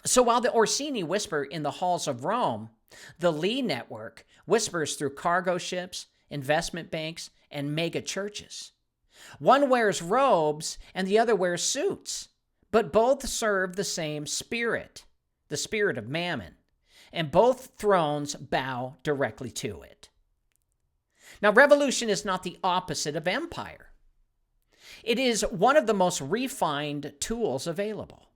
Speaker 2: So while the Orsini whisper in the halls of Rome, the Lee Network whispers through cargo ships, investment banks, and mega churches. One wears robes and the other wears suits, but both serve the same spirit, the spirit of mammon, and both thrones bow directly to it. Now, revolution is not the opposite of empire. It is one of the most refined tools available.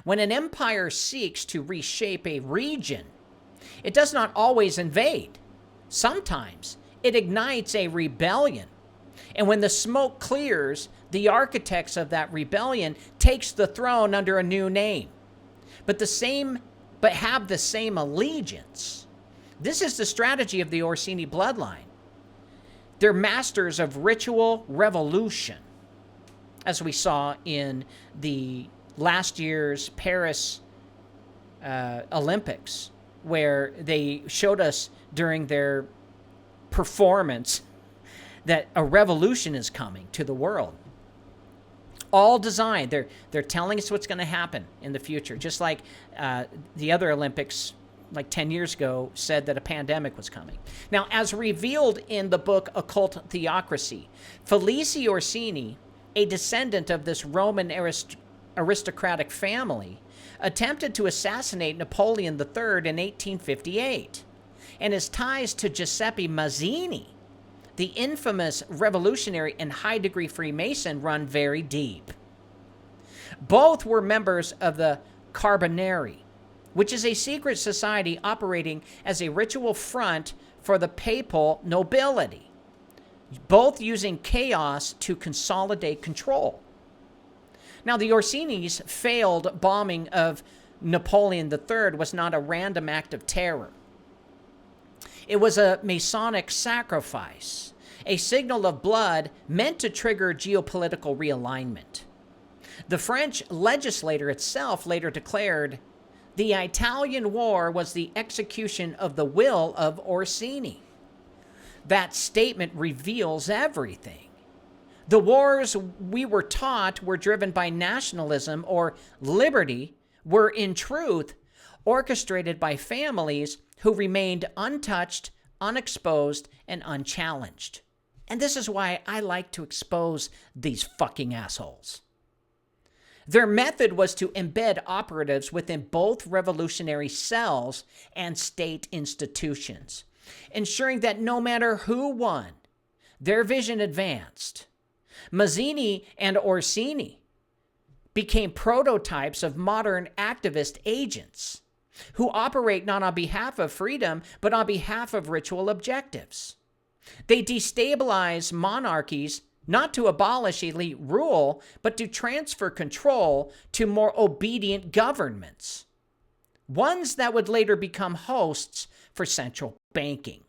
Speaker 2: When an empire seeks to reshape a region, it does not always invade. Sometimes it ignites a rebellion. And when the smoke clears, the architects of that rebellion takes the throne under a new name, but have the same allegiance. This is the strategy of the Orsini bloodline. They're masters of ritual revolution, as we saw in the last year's Paris Olympics, where they showed us during their performance that a revolution is coming to the world. All designed. They're telling us what's going to happen in the future, just like the other Olympics like 10 years ago said that a pandemic was coming. Now, as revealed in the book Occult Theocracy, Felice Orsini, a descendant of this Roman aristocratic family, attempted to assassinate Napoleon III in 1858, and his ties to Giuseppe Mazzini, the infamous revolutionary and high-degree Freemason, run very deep. Both were members of the Carbonari, which is a secret society operating as a ritual front for the papal nobility, both using chaos to consolidate control. Now, the Orsini's failed bombing of Napoleon III was not a random act of terror. It was a Masonic sacrifice, a signal of blood meant to trigger geopolitical realignment. The French legislature itself later declared, "The Italian War was the execution of the will of Orsini." That statement reveals everything. The wars we were taught were driven by nationalism or liberty were, in truth, orchestrated by families who remained untouched, unexposed, and unchallenged. And this is why I like to expose these fucking assholes. Their method was to embed operatives within both revolutionary cells and state institutions, ensuring that no matter who won, their vision advanced. Mazzini and Orsini became prototypes of modern activist agents who operate not on behalf of freedom, but on behalf of ritual objectives. They destabilize monarchies not to abolish elite rule, but to transfer control to more obedient governments, ones that would later become hosts for central banking.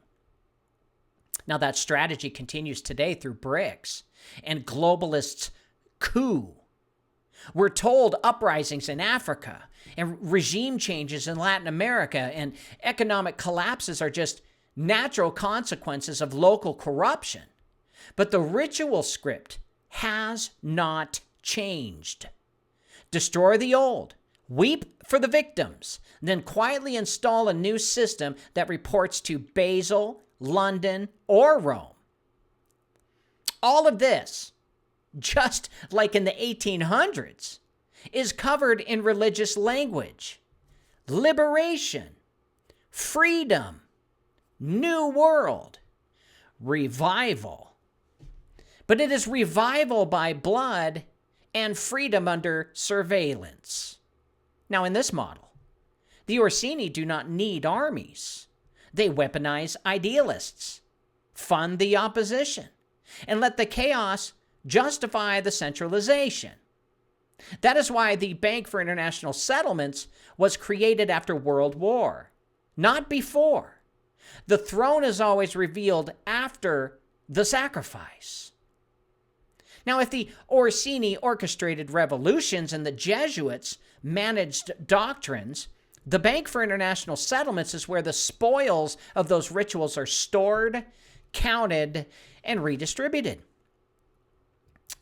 Speaker 2: Now, that strategy continues today through BRICS and globalists' coup. We're told uprisings in Africa and regime changes in Latin America and economic collapses are just natural consequences of local corruption. But the ritual script has not changed. Destroy the old, weep for the victims, then quietly install a new system that reports to Basel, London, or Rome. All of this, just like in the 1800s, is covered in religious language. Liberation, freedom, new world, revival. But it is revival by blood and freedom under surveillance. Now, in this model, the Orsini do not need armies. They weaponize idealists, fund the opposition, and let the chaos justify the centralization. That is why the Bank for International Settlements was created after World War, not before. The throne is always revealed after the sacrifice. Now, if the Orsini orchestrated revolutions and the Jesuits managed doctrines, the Bank for International Settlements is where the spoils of those rituals are stored, counted, and redistributed.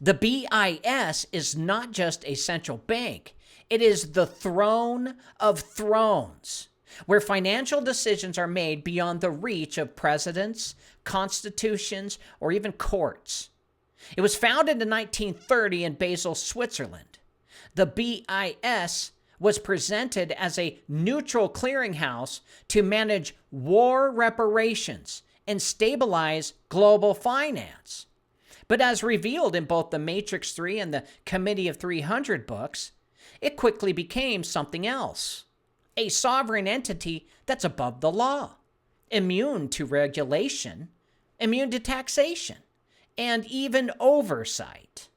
Speaker 2: The BIS is not just a central bank. It is the throne of thrones, where financial decisions are made beyond the reach of presidents, constitutions, or even courts. It was founded in 1930 in Basel, Switzerland. The BIS was presented as a neutral clearinghouse to manage war reparations and stabilize global finance. But as revealed in both the Matrix 3 and the Committee of 300 books, it quickly became something else. A sovereign entity that's above the law, immune to regulation, immune to taxation, and even oversight.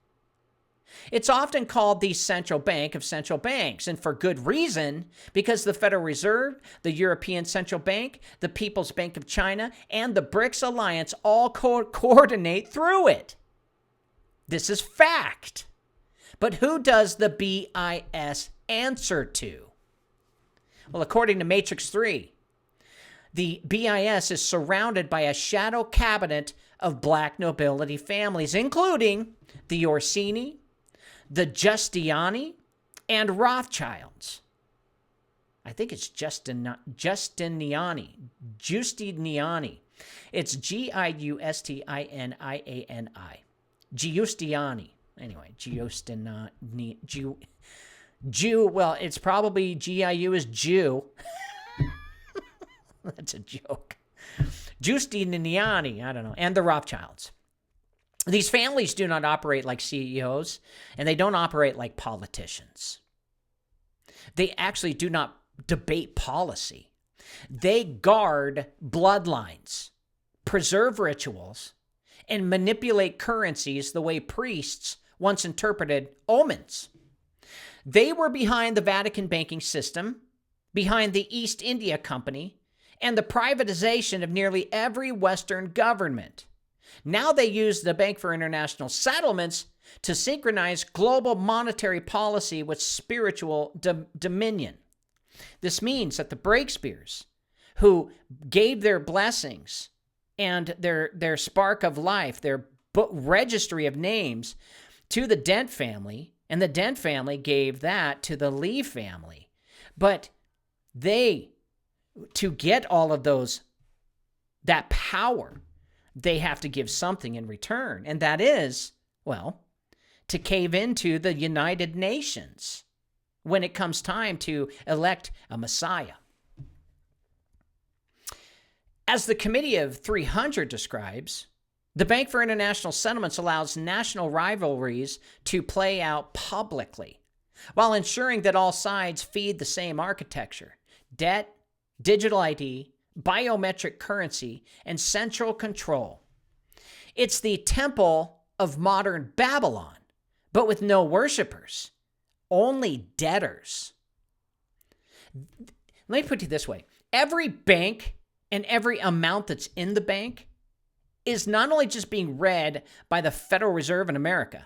Speaker 2: It's often called the central bank of central banks, and for good reason, because the Federal Reserve, the European Central Bank, the People's Bank of China, and the BRICS Alliance all coordinate through it. This is fact. But who does the BIS answer to? Well, according to Matrix 3, the BIS is surrounded by a shadow cabinet of black nobility families, including the Orsini, the Giustiniani, and Rothschilds. I think it's Giustiniani. It's Giustiniani. Giustiniani. Anyway, Giustiniani. Jew. Well, it's probably GIU is Jew. That's a joke. Giustiniani, I don't know, and the Rothschilds. These families do not operate like CEOs, and they don't operate like politicians. They actually do not debate policy. They guard bloodlines, preserve rituals, and manipulate currencies the way priests once interpreted omens. They were behind the Vatican banking system, behind the East India Company, and the privatization of nearly every Western government. Now they use the Bank for International Settlements to synchronize global monetary policy with spiritual dominion. This means that the Breakspears, who gave their blessings and their spark of life, their book registry of names to the Dent family, and the Dent family gave that to the Lee family. But to get all of that power, they have to give something in return. And that is, well, to cave into the United Nations when it comes time to elect a Messiah. As the Committee of 300 describes, the Bank for International Settlements allows national rivalries to play out publicly while ensuring that all sides feed the same architecture: debt, digital ID, biometric currency, and central control. It's the temple of modern Babylon, but with no worshipers, only debtors. Let me put it this way. Every bank and every amount that's in the bank is not only just being read by the Federal Reserve in America.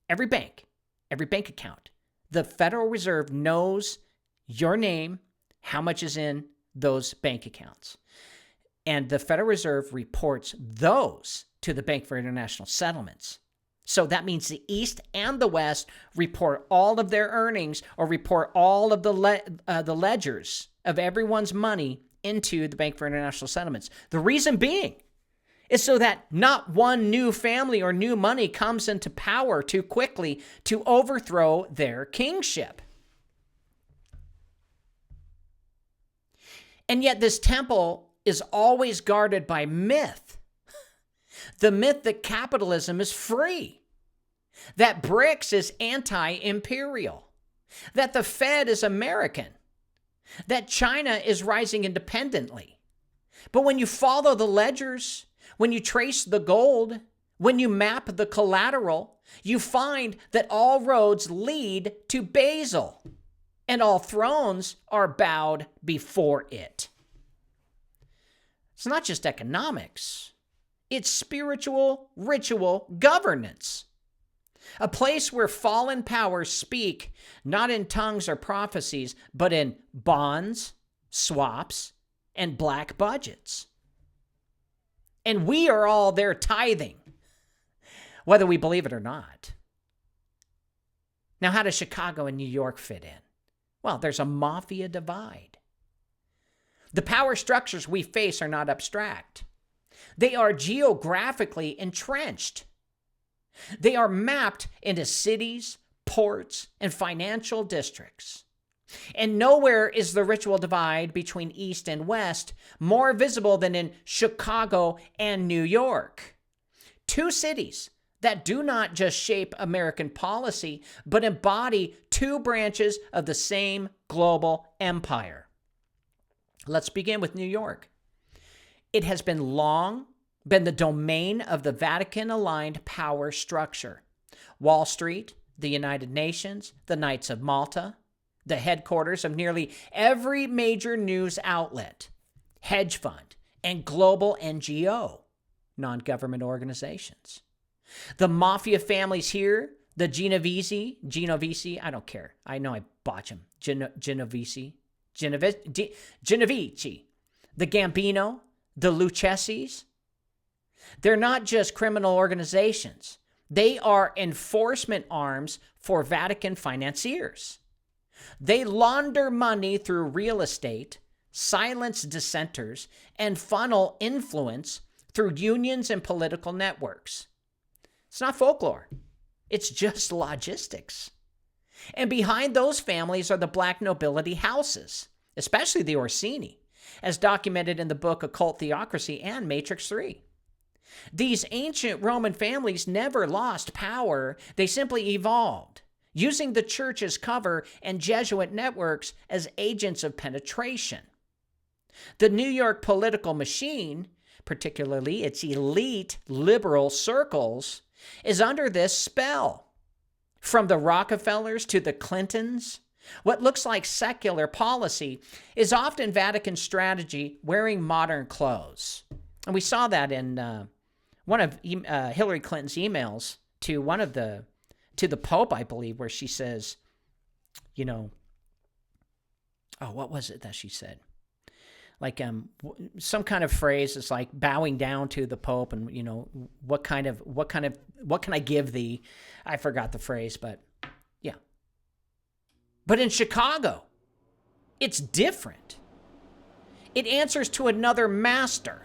Speaker 2: Every bank account, the Federal Reserve knows your name, how much is in those bank accounts. And the Federal Reserve reports those to the Bank for International Settlements. So that means the East and the West report all of their earnings or report all of the ledgers of everyone's money into the Bank for International Settlements. The reason being is so that not one new family or new money comes into power too quickly to overthrow their kingship. And yet this temple is always guarded by myth. The myth that capitalism is free, that BRICS is anti-imperial, that the Fed is American, that China is rising independently. But when you follow the ledgers, when you trace the gold, When you map the collateral, you find that all roads lead to Basel, and all thrones are bowed before it. It's not just economics. It's spiritual, ritual governance. A place where fallen powers speak not in tongues or prophecies, but in bonds, swaps, and black budgets. And we are all there tithing, whether we believe it or not. Now, how does Chicago and New York fit in? Well, there's a mafia divide. The power structures we face are not abstract. They are geographically entrenched. They are mapped into cities, ports, and financial districts. And nowhere is the ritual divide between East and West more visible than in Chicago and New York. Two cities that do not just shape American policy, but embody two branches of the same global empire. Let's begin with New York. It has long been the domain of the Vatican-aligned power structure. Wall Street, the United Nations, the Knights of Malta, the headquarters of nearly every major news outlet, hedge fund, and global NGO, non-government organizations. The mafia families here, the Genovese, I don't care. I know I botch them. Genovese, the Gambino, the Lucchese's. They're not just criminal organizations. They are enforcement arms for Vatican financiers. They launder money through real estate, silence dissenters, and funnel influence through unions and political networks. It's not folklore. It's just logistics. And behind those families are the black nobility houses, especially the Orsini, as documented in the book Occult Theocracy and Matrix 3. These ancient Roman families never lost power. They simply evolved, using the church as cover and Jesuit networks as agents of penetration. The New York political machine, particularly its elite liberal circles, is under this spell. From the Rockefellers to the Clintons, what looks like secular policy is often Vatican strategy wearing modern clothes. And we saw that in one of Hillary Clinton's emails to the Pope, I believe, where she says, what was it that she said? Like some kind of phrase is like bowing down to the Pope, and what can I give thee? I forgot the phrase, but yeah. But in Chicago, it's different. It answers to another master.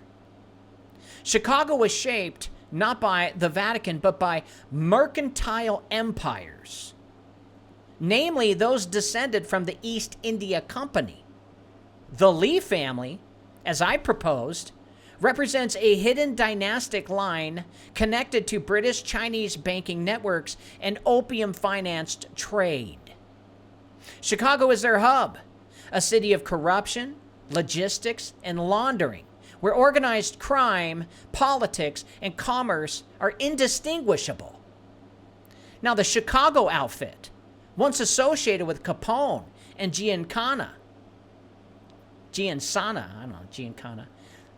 Speaker 2: Chicago was shaped not by the Vatican, but by mercantile empires, namely those descended from the East India Company. The Lee family, as I proposed, represents a hidden dynastic line connected to British-Chinese banking networks and opium-financed trade. Chicago is their hub, a city of corruption, logistics, and laundering, where organized crime, politics, and commerce are indistinguishable. Now, the Chicago outfit, once associated with Capone and Giancana,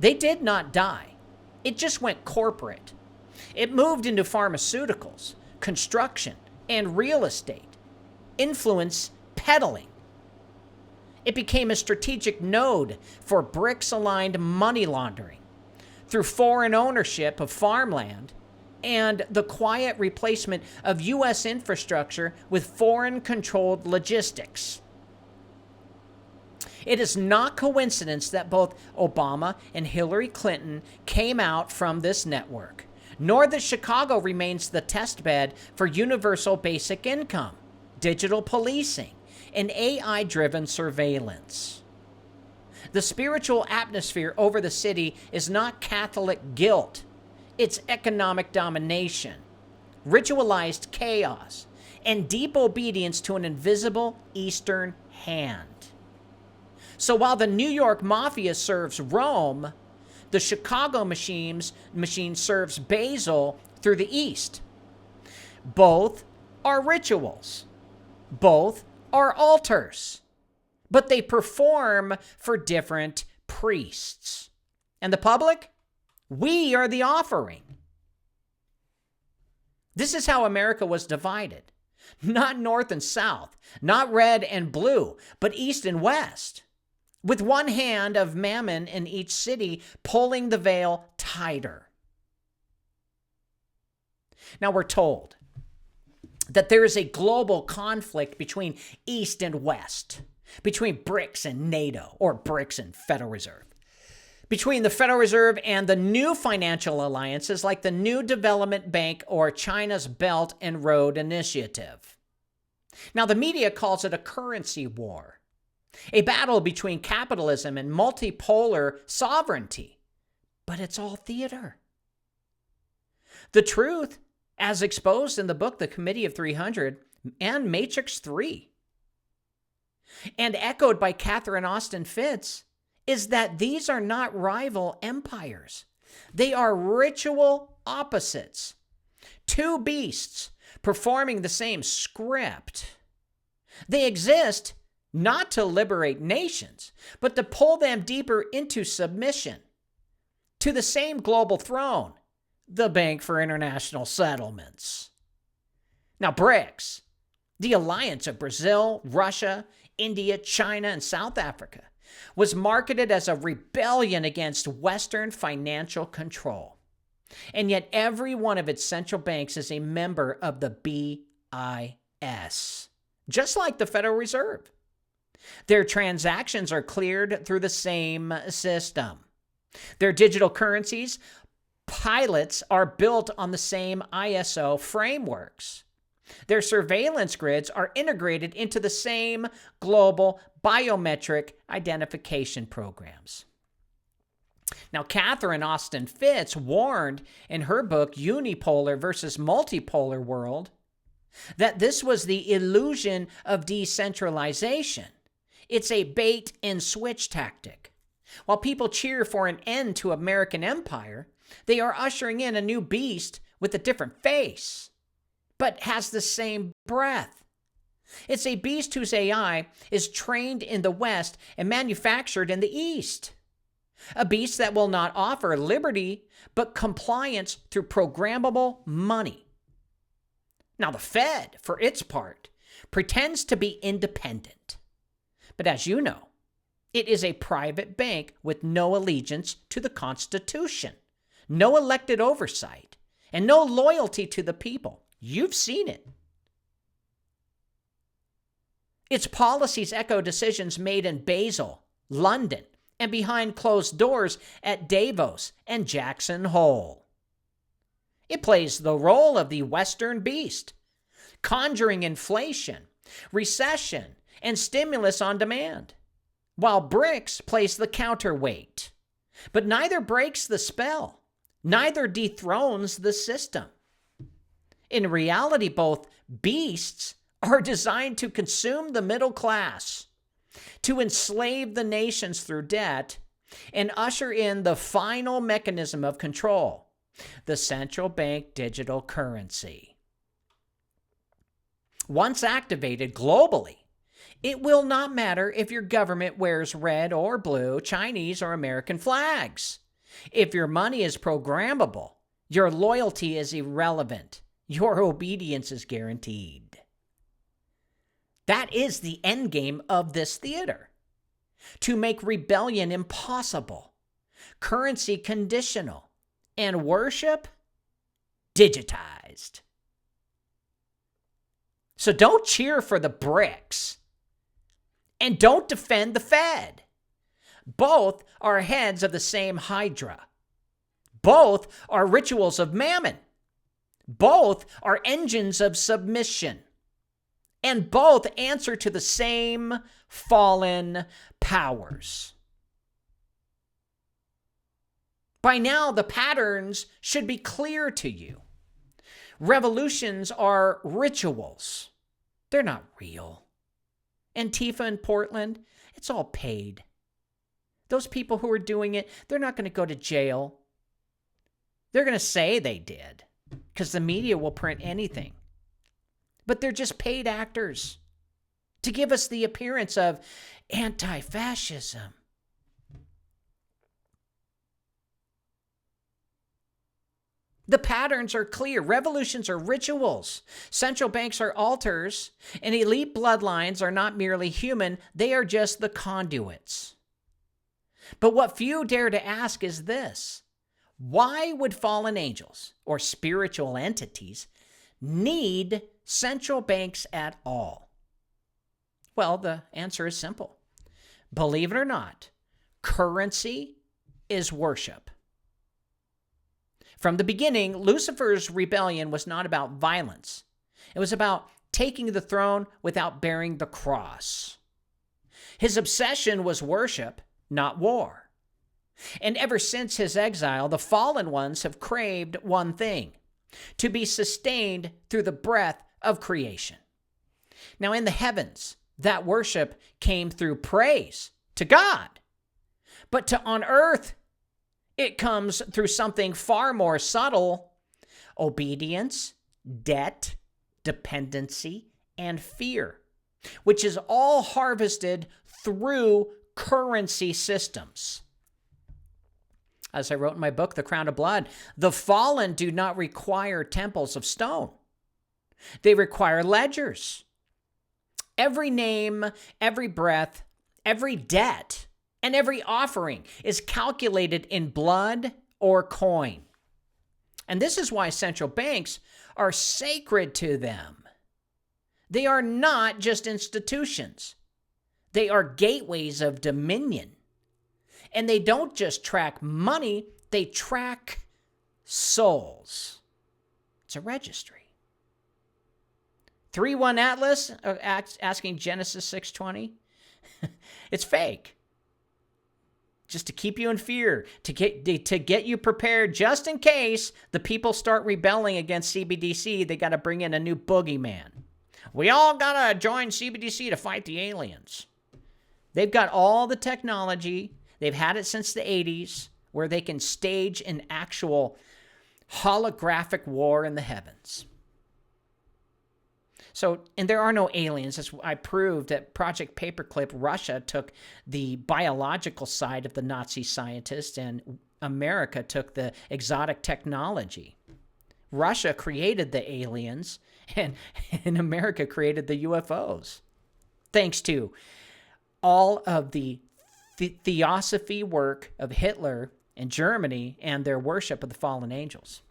Speaker 2: they did not die. It just went corporate. It moved into pharmaceuticals, construction, and real estate, influence peddling. It became a strategic node for BRICS-aligned money laundering through foreign ownership of farmland and the quiet replacement of U.S. infrastructure with foreign-controlled logistics. It is not coincidence that both Obama and Hillary Clinton came out from this network, nor that Chicago remains the testbed for universal basic income, digital policing, and AI-driven surveillance. The spiritual atmosphere over the city is not Catholic guilt. It's economic domination, ritualized chaos, and deep obedience to an invisible Eastern hand. So while the New York Mafia serves Rome, the Chicago machine serves Basel through the East. Both are rituals. Both are altars. But they perform for different priests. And the public? We are the offering. This is how America was divided. Not north and south, not red and blue, but east and west, with one hand of mammon in each city pulling the veil tighter. Now we're told that there is a global conflict between East and West, between BRICS and NATO, or BRICS and Federal Reserve, between the Federal Reserve and the new financial alliances like the New Development Bank or China's Belt and Road Initiative. Now, the media calls it a currency war, a battle between capitalism and multipolar sovereignty, but it's all theater. The truth, as exposed in the book The Committee of 300 and Matrix 3, and echoed by Catherine Austin Fitts, is that these are not rival empires. They are ritual opposites. Two beasts performing the same script. They exist not to liberate nations, but to pull them deeper into submission to the same global throne, the Bank for International Settlements. Now, BRICS, the alliance of Brazil, Russia, India, China, and South Africa, was marketed as a rebellion against Western financial control. And yet every one of its central banks is a member of the BIS, just like the Federal Reserve. Their transactions are cleared through the same system. Their digital currencies, pilots, are built on the same ISO frameworks. Their surveillance grids are integrated into the same global biometric identification programs. Now, Catherine Austin Fitts warned in her book, Unipolar versus Multipolar World, that this was the illusion of decentralization. It's a bait and switch tactic. While people cheer for an end to American empire, they are ushering in a new beast with a different face, but has the same breath. It's a beast whose AI is trained in the West and manufactured in the East. A beast that will not offer liberty, but compliance through programmable money. Now, the Fed, for its part, pretends to be independent. But as you know, it is a private bank with no allegiance to the Constitution, no elected oversight, and no loyalty to the people. You've seen it. Its policies echo decisions made in Basel, London, and behind closed doors at Davos and Jackson Hole. It plays the role of the Western beast, conjuring inflation, recession, and stimulus on demand, while BRICS plays the counterweight. But neither breaks the spell, neither dethrones the system. In reality, both beasts are designed to consume the middle class, to enslave the nations through debt, and usher in the final mechanism of control, the central bank digital currency. Once activated globally, it will not matter if your government wears red or blue, Chinese or American flags. If your money is programmable, your loyalty is irrelevant. Your obedience is guaranteed. That is the end game of this theater. To make rebellion impossible, currency conditional, and worship digitized. So don't cheer for the BRICS. And don't defend the Fed. Both are heads of the same hydra. Both are rituals of mammon. Both are engines of submission. And both answer to the same fallen powers. By now, the patterns should be clear to you. Revolutions are rituals. They're not real. Antifa in Portland, it's all paid. Those people who are doing it, they're not going to go to jail. They're going to say they did. because the media will print anything. But they're just paid actors to give us the appearance of anti-fascism. The patterns are clear. Revolutions are rituals. Central banks are altars, and elite bloodlines are not merely human, they are just the conduits. But what few dare to ask is this: why would fallen angels or spiritual entities need central banks at all? Well, the answer is simple. Believe it or not, currency is worship. From the beginning, Lucifer's rebellion was not about violence. It was about taking the throne without bearing the cross. His obsession was worship, not war. And ever since his exile, the fallen ones have craved one thing: to be sustained through the breath of creation. Now, in the heavens, that worship came through praise to God. But on earth, it comes through something far more subtle: obedience, debt, dependency, and fear, which is all harvested through currency systems. As I wrote in my book, The Crown of Blood, the fallen do not require temples of stone. They require ledgers. Every name, every breath, every debt, and every offering is calculated in blood or coin. And this is why central banks are sacred to them. They are not just institutions. They are gateways of dominion. And they don't just track money, they track souls. It's a registry. 3-1 Atlas, asking Genesis 6:20. It's fake. Just to keep you in fear, to get you prepared just in case the people start rebelling against CBDC. They got to bring in a new boogeyman. We all got to join CBDC to fight the aliens. They've got all the technology. They've had it since the 80s, where they can stage an actual holographic war in the heavens. So, and there are no aliens. As I proved at Project Paperclip, Russia took the biological side of the Nazi scientists, and America took the exotic technology. Russia created the aliens, and America created the UFOs. Thanks to all of the theosophy work of Hitler and Germany and their worship of the fallen angels.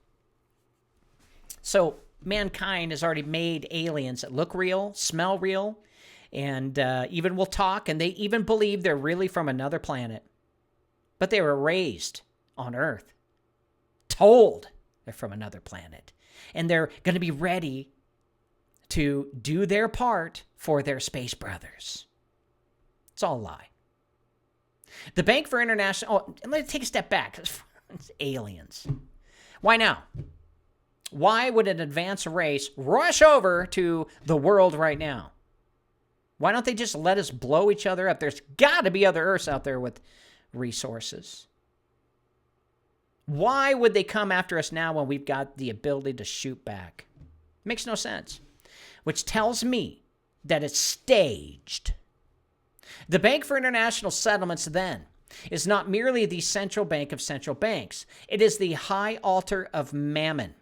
Speaker 2: So, mankind has already made aliens that look real, smell real, and even will talk, and they even believe they're really from another planet. But they were raised on Earth, told they're from another planet, and they're going to be ready to do their part for their space brothers. It's all a lie. The Bank for International... Oh, let's take a step back. It's aliens. Why now? Why would an advanced race rush over to the world right now? Why don't they just let us blow each other up? There's got to be other Earths out there with resources. Why would they come after us now when we've got the ability to shoot back? Makes no sense. Which tells me that it's staged. The Bank for International Settlements, then, is not merely the central bank of central banks. It is the high altar of Mammon.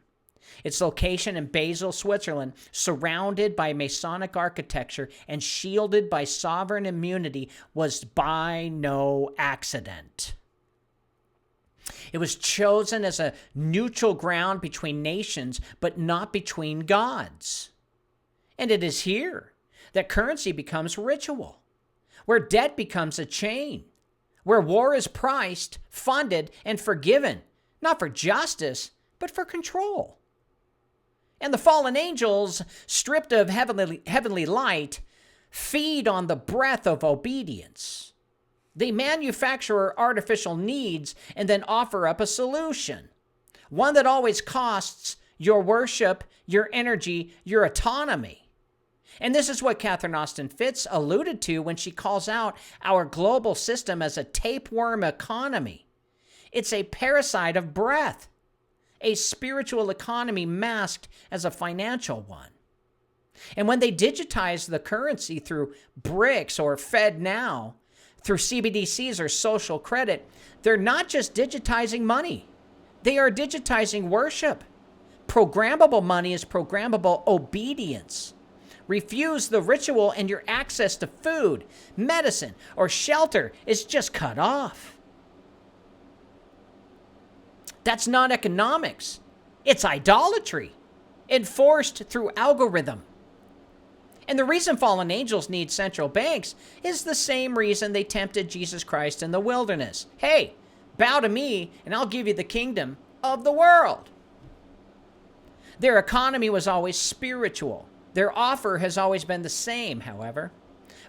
Speaker 2: Its location in Basel, Switzerland, surrounded by Masonic architecture and shielded by sovereign immunity, was by no accident. It was chosen as a neutral ground between nations, but not between gods. And it is here that currency becomes ritual, where debt becomes a chain, where war is priced, funded, and forgiven, not for justice, but for control. And the fallen angels, stripped of heavenly light, feed on the breath of obedience. They manufacture artificial needs and then offer up a solution, one that always costs your worship, your energy, your autonomy. And this is what Catherine Austin Fitts alluded to when she calls out our global system as a tapeworm economy. It's a parasite of breath, a spiritual economy masked as a financial one. And when they digitize the currency through BRICS or FedNow, through CBDCs or social credit, they're not just digitizing money. They are digitizing worship. Programmable money is programmable obedience. Refuse the ritual and your access to food, medicine, or shelter is just cut off. That's not economics. It's idolatry, enforced through algorithm. And the reason fallen angels need central banks is the same reason they tempted Jesus Christ in the wilderness. Hey, bow to me and I'll give you the kingdom of the world. Their economy was always spiritual. Their offer has always been the same, however.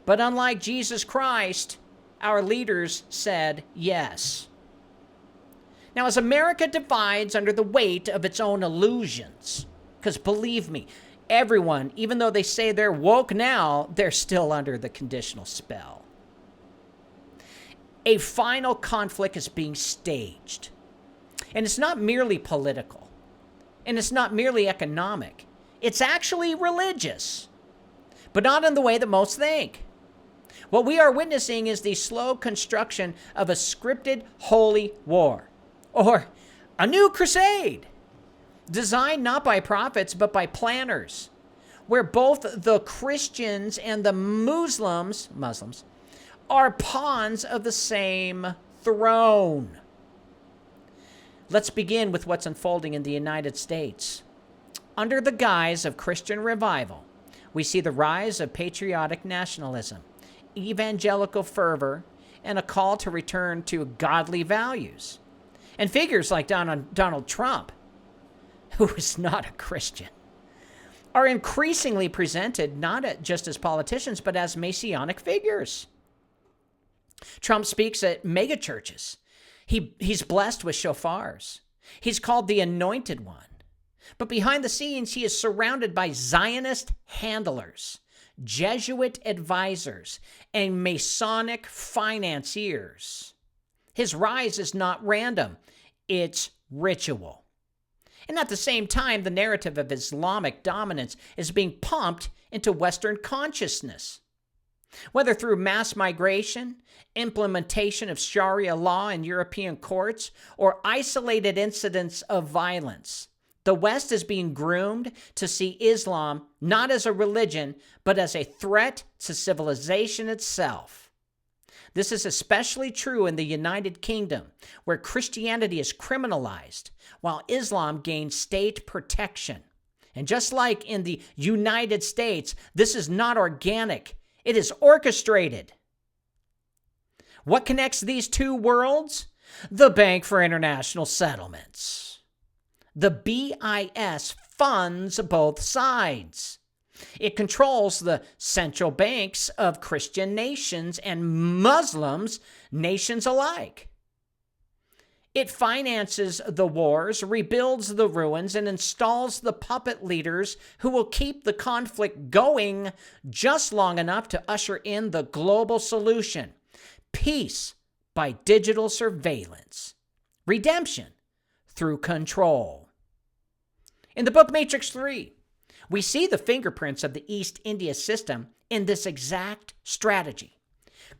Speaker 2: But unlike Jesus Christ, our leaders said yes. Now, as America divides under the weight of its own illusions, because believe me, everyone, even though they say they're woke now, they're still under the conditional spell. A final conflict is being staged. And it's not merely political. And it's not merely economic. It's actually religious. But not in the way that most think. What we are witnessing is the slow construction of a scripted holy war. Or a new crusade. Designed not by prophets, but by planners. Where both the Christians and the Muslims are pawns of the same throne. Let's begin with what's unfolding in the United States. Under the guise of Christian revival, we see the rise of patriotic nationalism, evangelical fervor, and a call to return to godly values. And figures like Donald Trump, who is not a Christian, are increasingly presented not just as politicians, but as messianic figures. Trump speaks at megachurches. He's blessed with shofars. He's called the Anointed One. But behind the scenes, he is surrounded by Zionist handlers, Jesuit advisors, and Masonic financiers. His rise is not random. It's ritual. And at the same time, the narrative of Islamic dominance is being pumped into Western consciousness. Whether through mass migration, implementation of Sharia law in European courts, or isolated incidents of violence, the West is being groomed to see Islam not as a religion, but as a threat to civilization itself. This is especially true in the United Kingdom, where Christianity is criminalized, while Islam gains state protection. And just like in the United States, this is not organic. It is orchestrated. What connects these two worlds? The Bank for International Settlements. The BIS funds both sides. It controls the central banks of Christian nations and Muslims nations alike. It finances the wars, rebuilds the ruins, and installs the puppet leaders who will keep the conflict going just long enough to usher in the global solution: peace by digital surveillance, redemption through control. In the book Matrix 3, we see the fingerprints of the East India system in this exact strategy: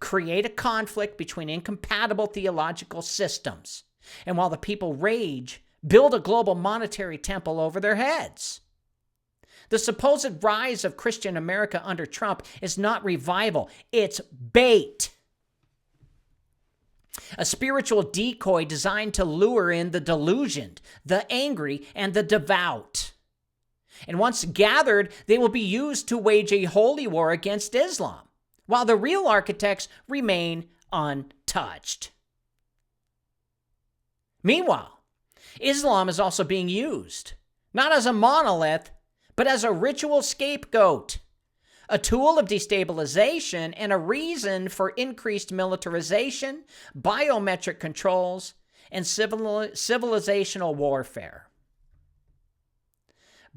Speaker 2: create a conflict between incompatible theological systems, and while the people rage, build a global monetary temple over their heads. The supposed rise of Christian America under Trump is not revival, it's bait. A spiritual decoy designed to lure in the delusioned, the angry, and the devout. And once gathered, they will be used to wage a holy war against Islam, while the real architects remain untouched. Meanwhile, Islam is also being used, not as a monolith, but as a ritual scapegoat, a tool of destabilization and a reason for increased militarization, biometric controls, and civilizational warfare.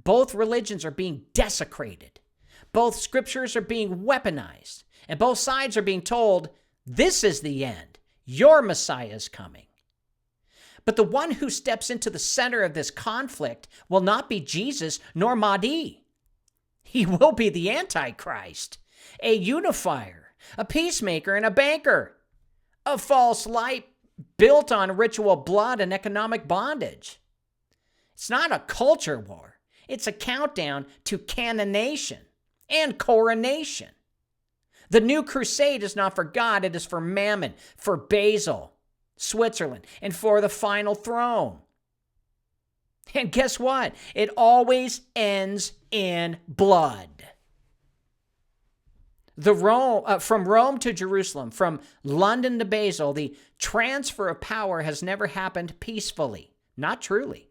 Speaker 2: Both religions are being desecrated. Both scriptures are being weaponized. And both sides are being told, this is the end. Your Messiah is coming. But the one who steps into the center of this conflict will not be Jesus nor Mahdi. He will be the Antichrist, a unifier, a peacemaker, and a banker, a false light built on ritual blood and economic bondage. It's not a culture war. It's a countdown to canonation and coronation. The new crusade is not for God, it is for Mammon, for Basel, Switzerland, and for the final throne. And guess what? It always ends in blood. From Rome to Jerusalem, from London to Basel, the transfer of power has never happened peacefully. Not truly.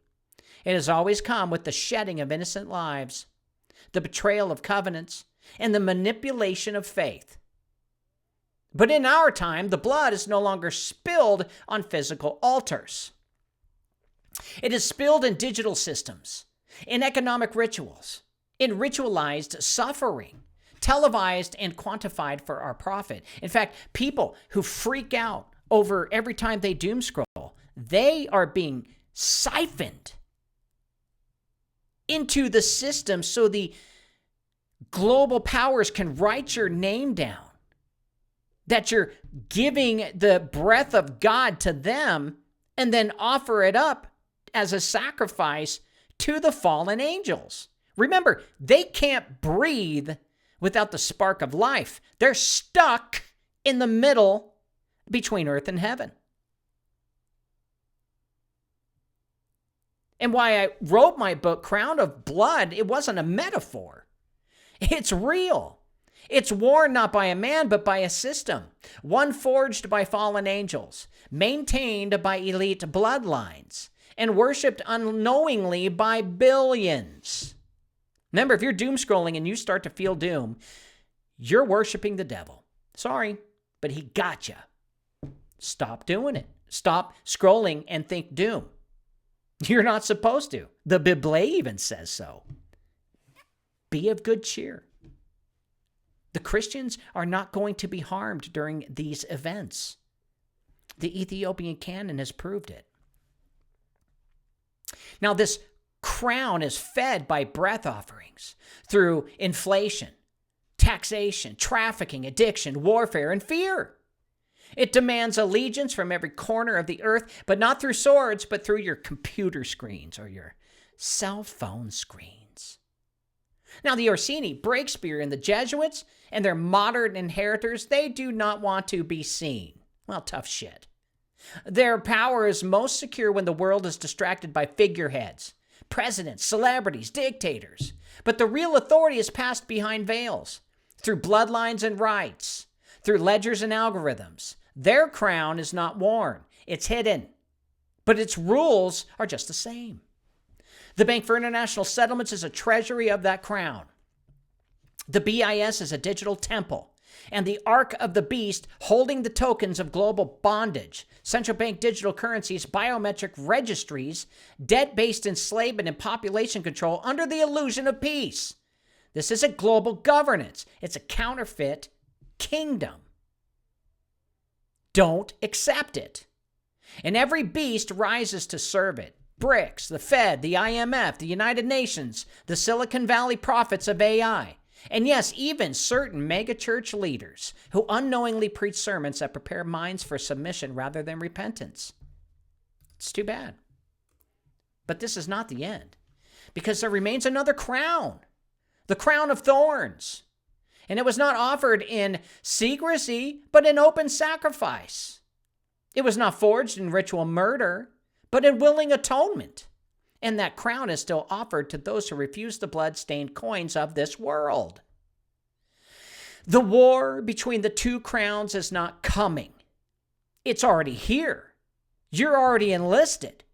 Speaker 2: It has always come with the shedding of innocent lives, the betrayal of covenants, and the manipulation of faith. But in our time, the blood is no longer spilled on physical altars. It is spilled in digital systems, in economic rituals, in ritualized suffering, televised and quantified for our profit. In fact, people who freak out over every time they doom scroll, they are being siphoned into the system so the global powers can write your name down, that you're giving the breath of God to them and then offer it up as a sacrifice to the fallen angels. Remember, they can't breathe without the spark of life. They're stuck in the middle between earth and heaven. And why I wrote my book, Crown of Blood, it wasn't a metaphor. It's real. It's war not by a man, but by a system. One forged by fallen angels, maintained by elite bloodlines, and worshipped unknowingly by billions. Remember, if you're doom scrolling and you start to feel doom, you're worshiping the devil. Sorry, but he got you. Stop doing it. Stop scrolling and think doom. You're not supposed to. The Bible even says so. Be of good cheer. The Christians are not going to be harmed during these events. The Ethiopian canon has proved it. Now, this crown is fed by breath offerings through inflation, taxation, trafficking, addiction, warfare, and fear. It demands allegiance from every corner of the earth, but not through swords, but through your computer screens or your cell phone screens. Now, the Orsini, Breakspear, and the Jesuits and their modern inheritors, they do not want to be seen. Well, tough shit. Their power is most secure when the world is distracted by figureheads, presidents, celebrities, dictators. But the real authority is passed behind veils, through bloodlines and rites, through ledgers and algorithms. Their crown is not worn. It's hidden. But its rules are just the same. The Bank for International Settlements is a treasury of that crown. The BIS is a digital temple. And the Ark of the Beast holding the tokens of global bondage, central bank digital currencies, biometric registries, debt-based enslavement, and population control under the illusion of peace. This is a global governance. It's a counterfeit kingdom. Don't accept it. And every beast rises to serve it. BRICS, the Fed, the IMF, the United Nations, the Silicon Valley prophets of AI. And yes, even certain megachurch leaders who unknowingly preach sermons that prepare minds for submission rather than repentance. It's too bad. But this is not the end, because there remains another crown, the crown of thorns. And it was not offered in secrecy, but in open sacrifice. It was not forged in ritual murder, but in willing atonement. And that crown is still offered to those who refuse the blood-stained coins of this world. The war between the two crowns is not coming. It's already here. You're already enlisted.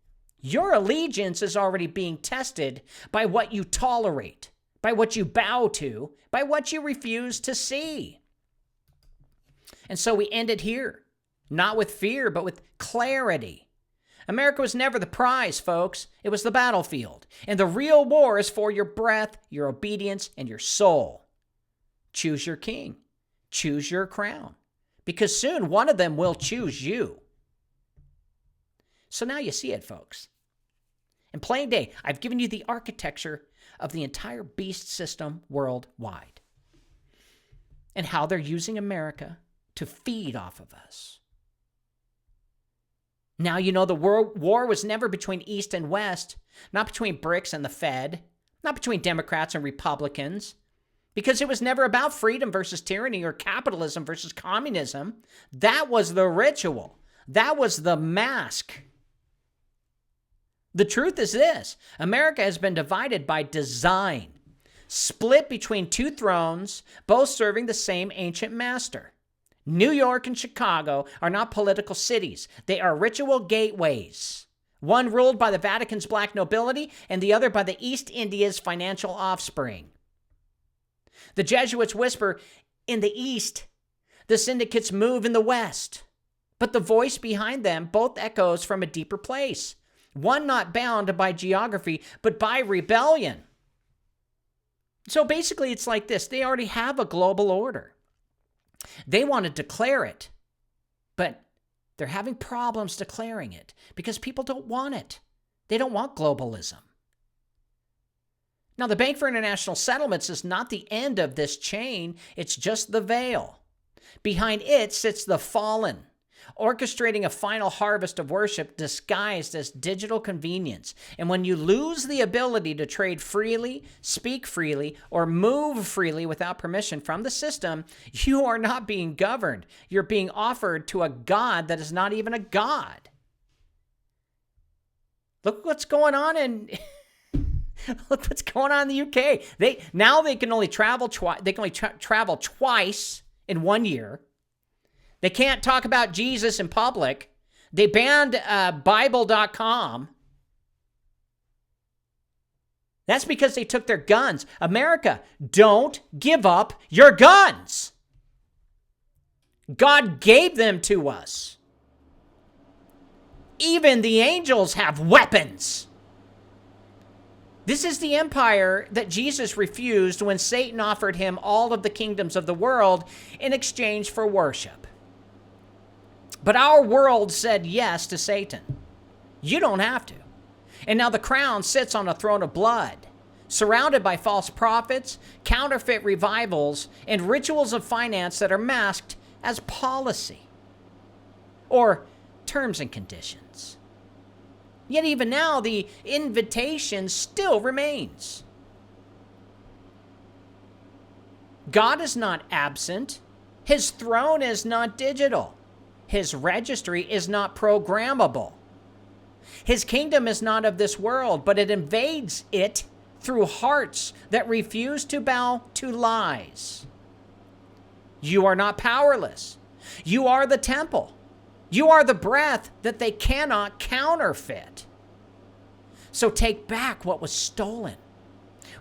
Speaker 2: Your allegiance is already being tested by what you tolerate, by what you bow to, by what you refuse to see. And so we end it here, not with fear, but with clarity. America was never the prize, folks. It was the battlefield. And the real war is for your breath, your obedience, and your soul. Choose your king. Choose your crown. Because soon one of them will choose you. So now you see it, folks. In plain day, I've given you the architecture of the entire beast system worldwide and how they're using America to feed off of us. Now you know the war was never between East and West, not between BRICS and the Fed, not between Democrats and Republicans, because it was never about freedom versus tyranny or capitalism versus communism. That was the ritual. That was the mask. The truth is this: America has been divided by design, split between two thrones, both serving the same ancient master. New York and Chicago are not political cities. They are ritual gateways. One ruled by the Vatican's black nobility and the other by the East India's financial offspring. The Jesuits whisper in the East. The syndicates move in the West. But the voice behind them both echoes from a deeper place. One not bound by geography, but by rebellion. So basically it's like this. They already have a global order. They want to declare it, but they're having problems declaring it because people don't want it. They don't want globalism. Now, the Bank for International Settlements is not the end of this chain. It's just the veil. Behind it sits the fallen, orchestrating a final harvest of worship disguised as digital convenience. And when you lose the ability to trade freely, speak freely, or move freely without permission from the system, you are not being governed. You're being offered to a God that is not even a God. Look what's going on Look what's going on in the UK. They can only travel twice. They can only travel twice in 1 year. They can't talk about Jesus in public. They banned Bible.com. That's because they took their guns. America, don't give up your guns. God gave them to us. Even the angels have weapons. This is the empire that Jesus refused when Satan offered him all of the kingdoms of the world in exchange for worship. But our world said yes to Satan. You don't have to. And now the crown sits on a throne of blood, surrounded by false prophets, counterfeit revivals, and rituals of finance that are masked as policy or terms and conditions. Yet even now, the invitation still remains. God is not absent. His throne is not digital. His registry is not programmable. His kingdom is not of this world, but it invades it through hearts that refuse to bow to lies. You are not powerless. You are the temple. You are the breath that they cannot counterfeit. So take back what was stolen.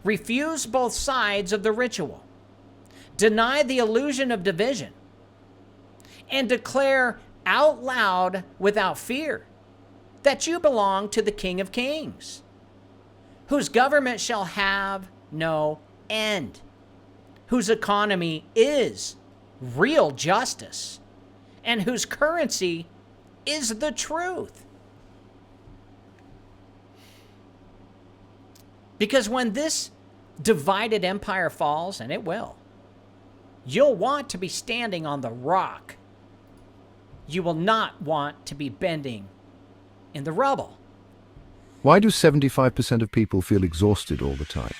Speaker 2: Refuse both sides of the ritual. Deny the illusion of division. And declare out loud without fear that you belong to the King of Kings, whose government shall have no end, whose economy is real justice, and whose currency is the truth. Because when this divided empire falls, and it will, you'll want to be standing on the rock. You will not want to be bending in the rubble.
Speaker 4: Why do 75% of people feel exhausted all the time?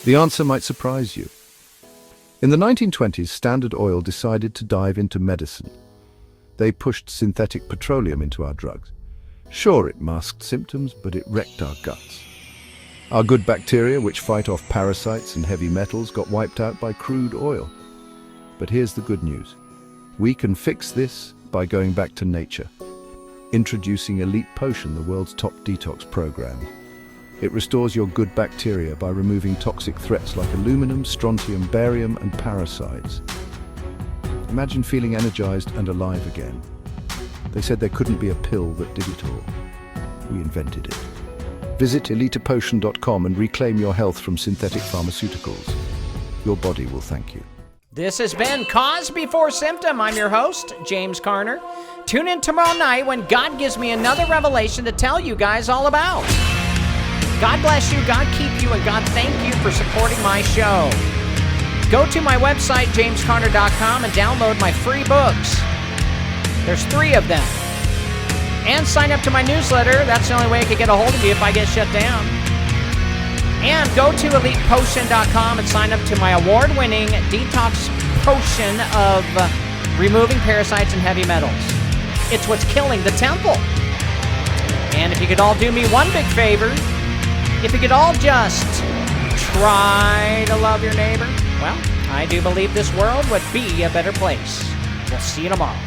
Speaker 4: The answer might surprise you. In the 1920s, Standard Oil decided to dive into medicine. They pushed synthetic petroleum into our drugs. Sure, it masked symptoms, but it wrecked our guts. Our good bacteria, which fight off parasites and heavy metals, got wiped out by crude oil. But here's the good news. We can fix this by going back to nature. Introducing Elite Potion, the world's top detox program. It restores your good bacteria by removing toxic threats like aluminum, strontium, barium, and parasites. Imagine feeling energized and alive again. They said there couldn't be a pill that did it all. We invented it. Visit elitepotion.com and reclaim your health from synthetic pharmaceuticals. Your body will thank you.
Speaker 2: This has been Cause Before Symptom. I'm your host, James Carner. Tune in tomorrow night when God gives me another revelation to tell you guys all about. God bless you, God keep you, and God thank you for supporting my show. Go to my website, jamescarner.com, and download my free books. There's 3 of them. And sign up to my newsletter. That's the only way I could get a hold of you if I get shut down. And go to elitepotion.com and sign up to my award-winning detox potion of removing parasites and heavy metals. It's what's killing the temple. And if you could all do me one big favor, if you could all just try to love your neighbor, well, I do believe this world would be a better place. We'll see you tomorrow.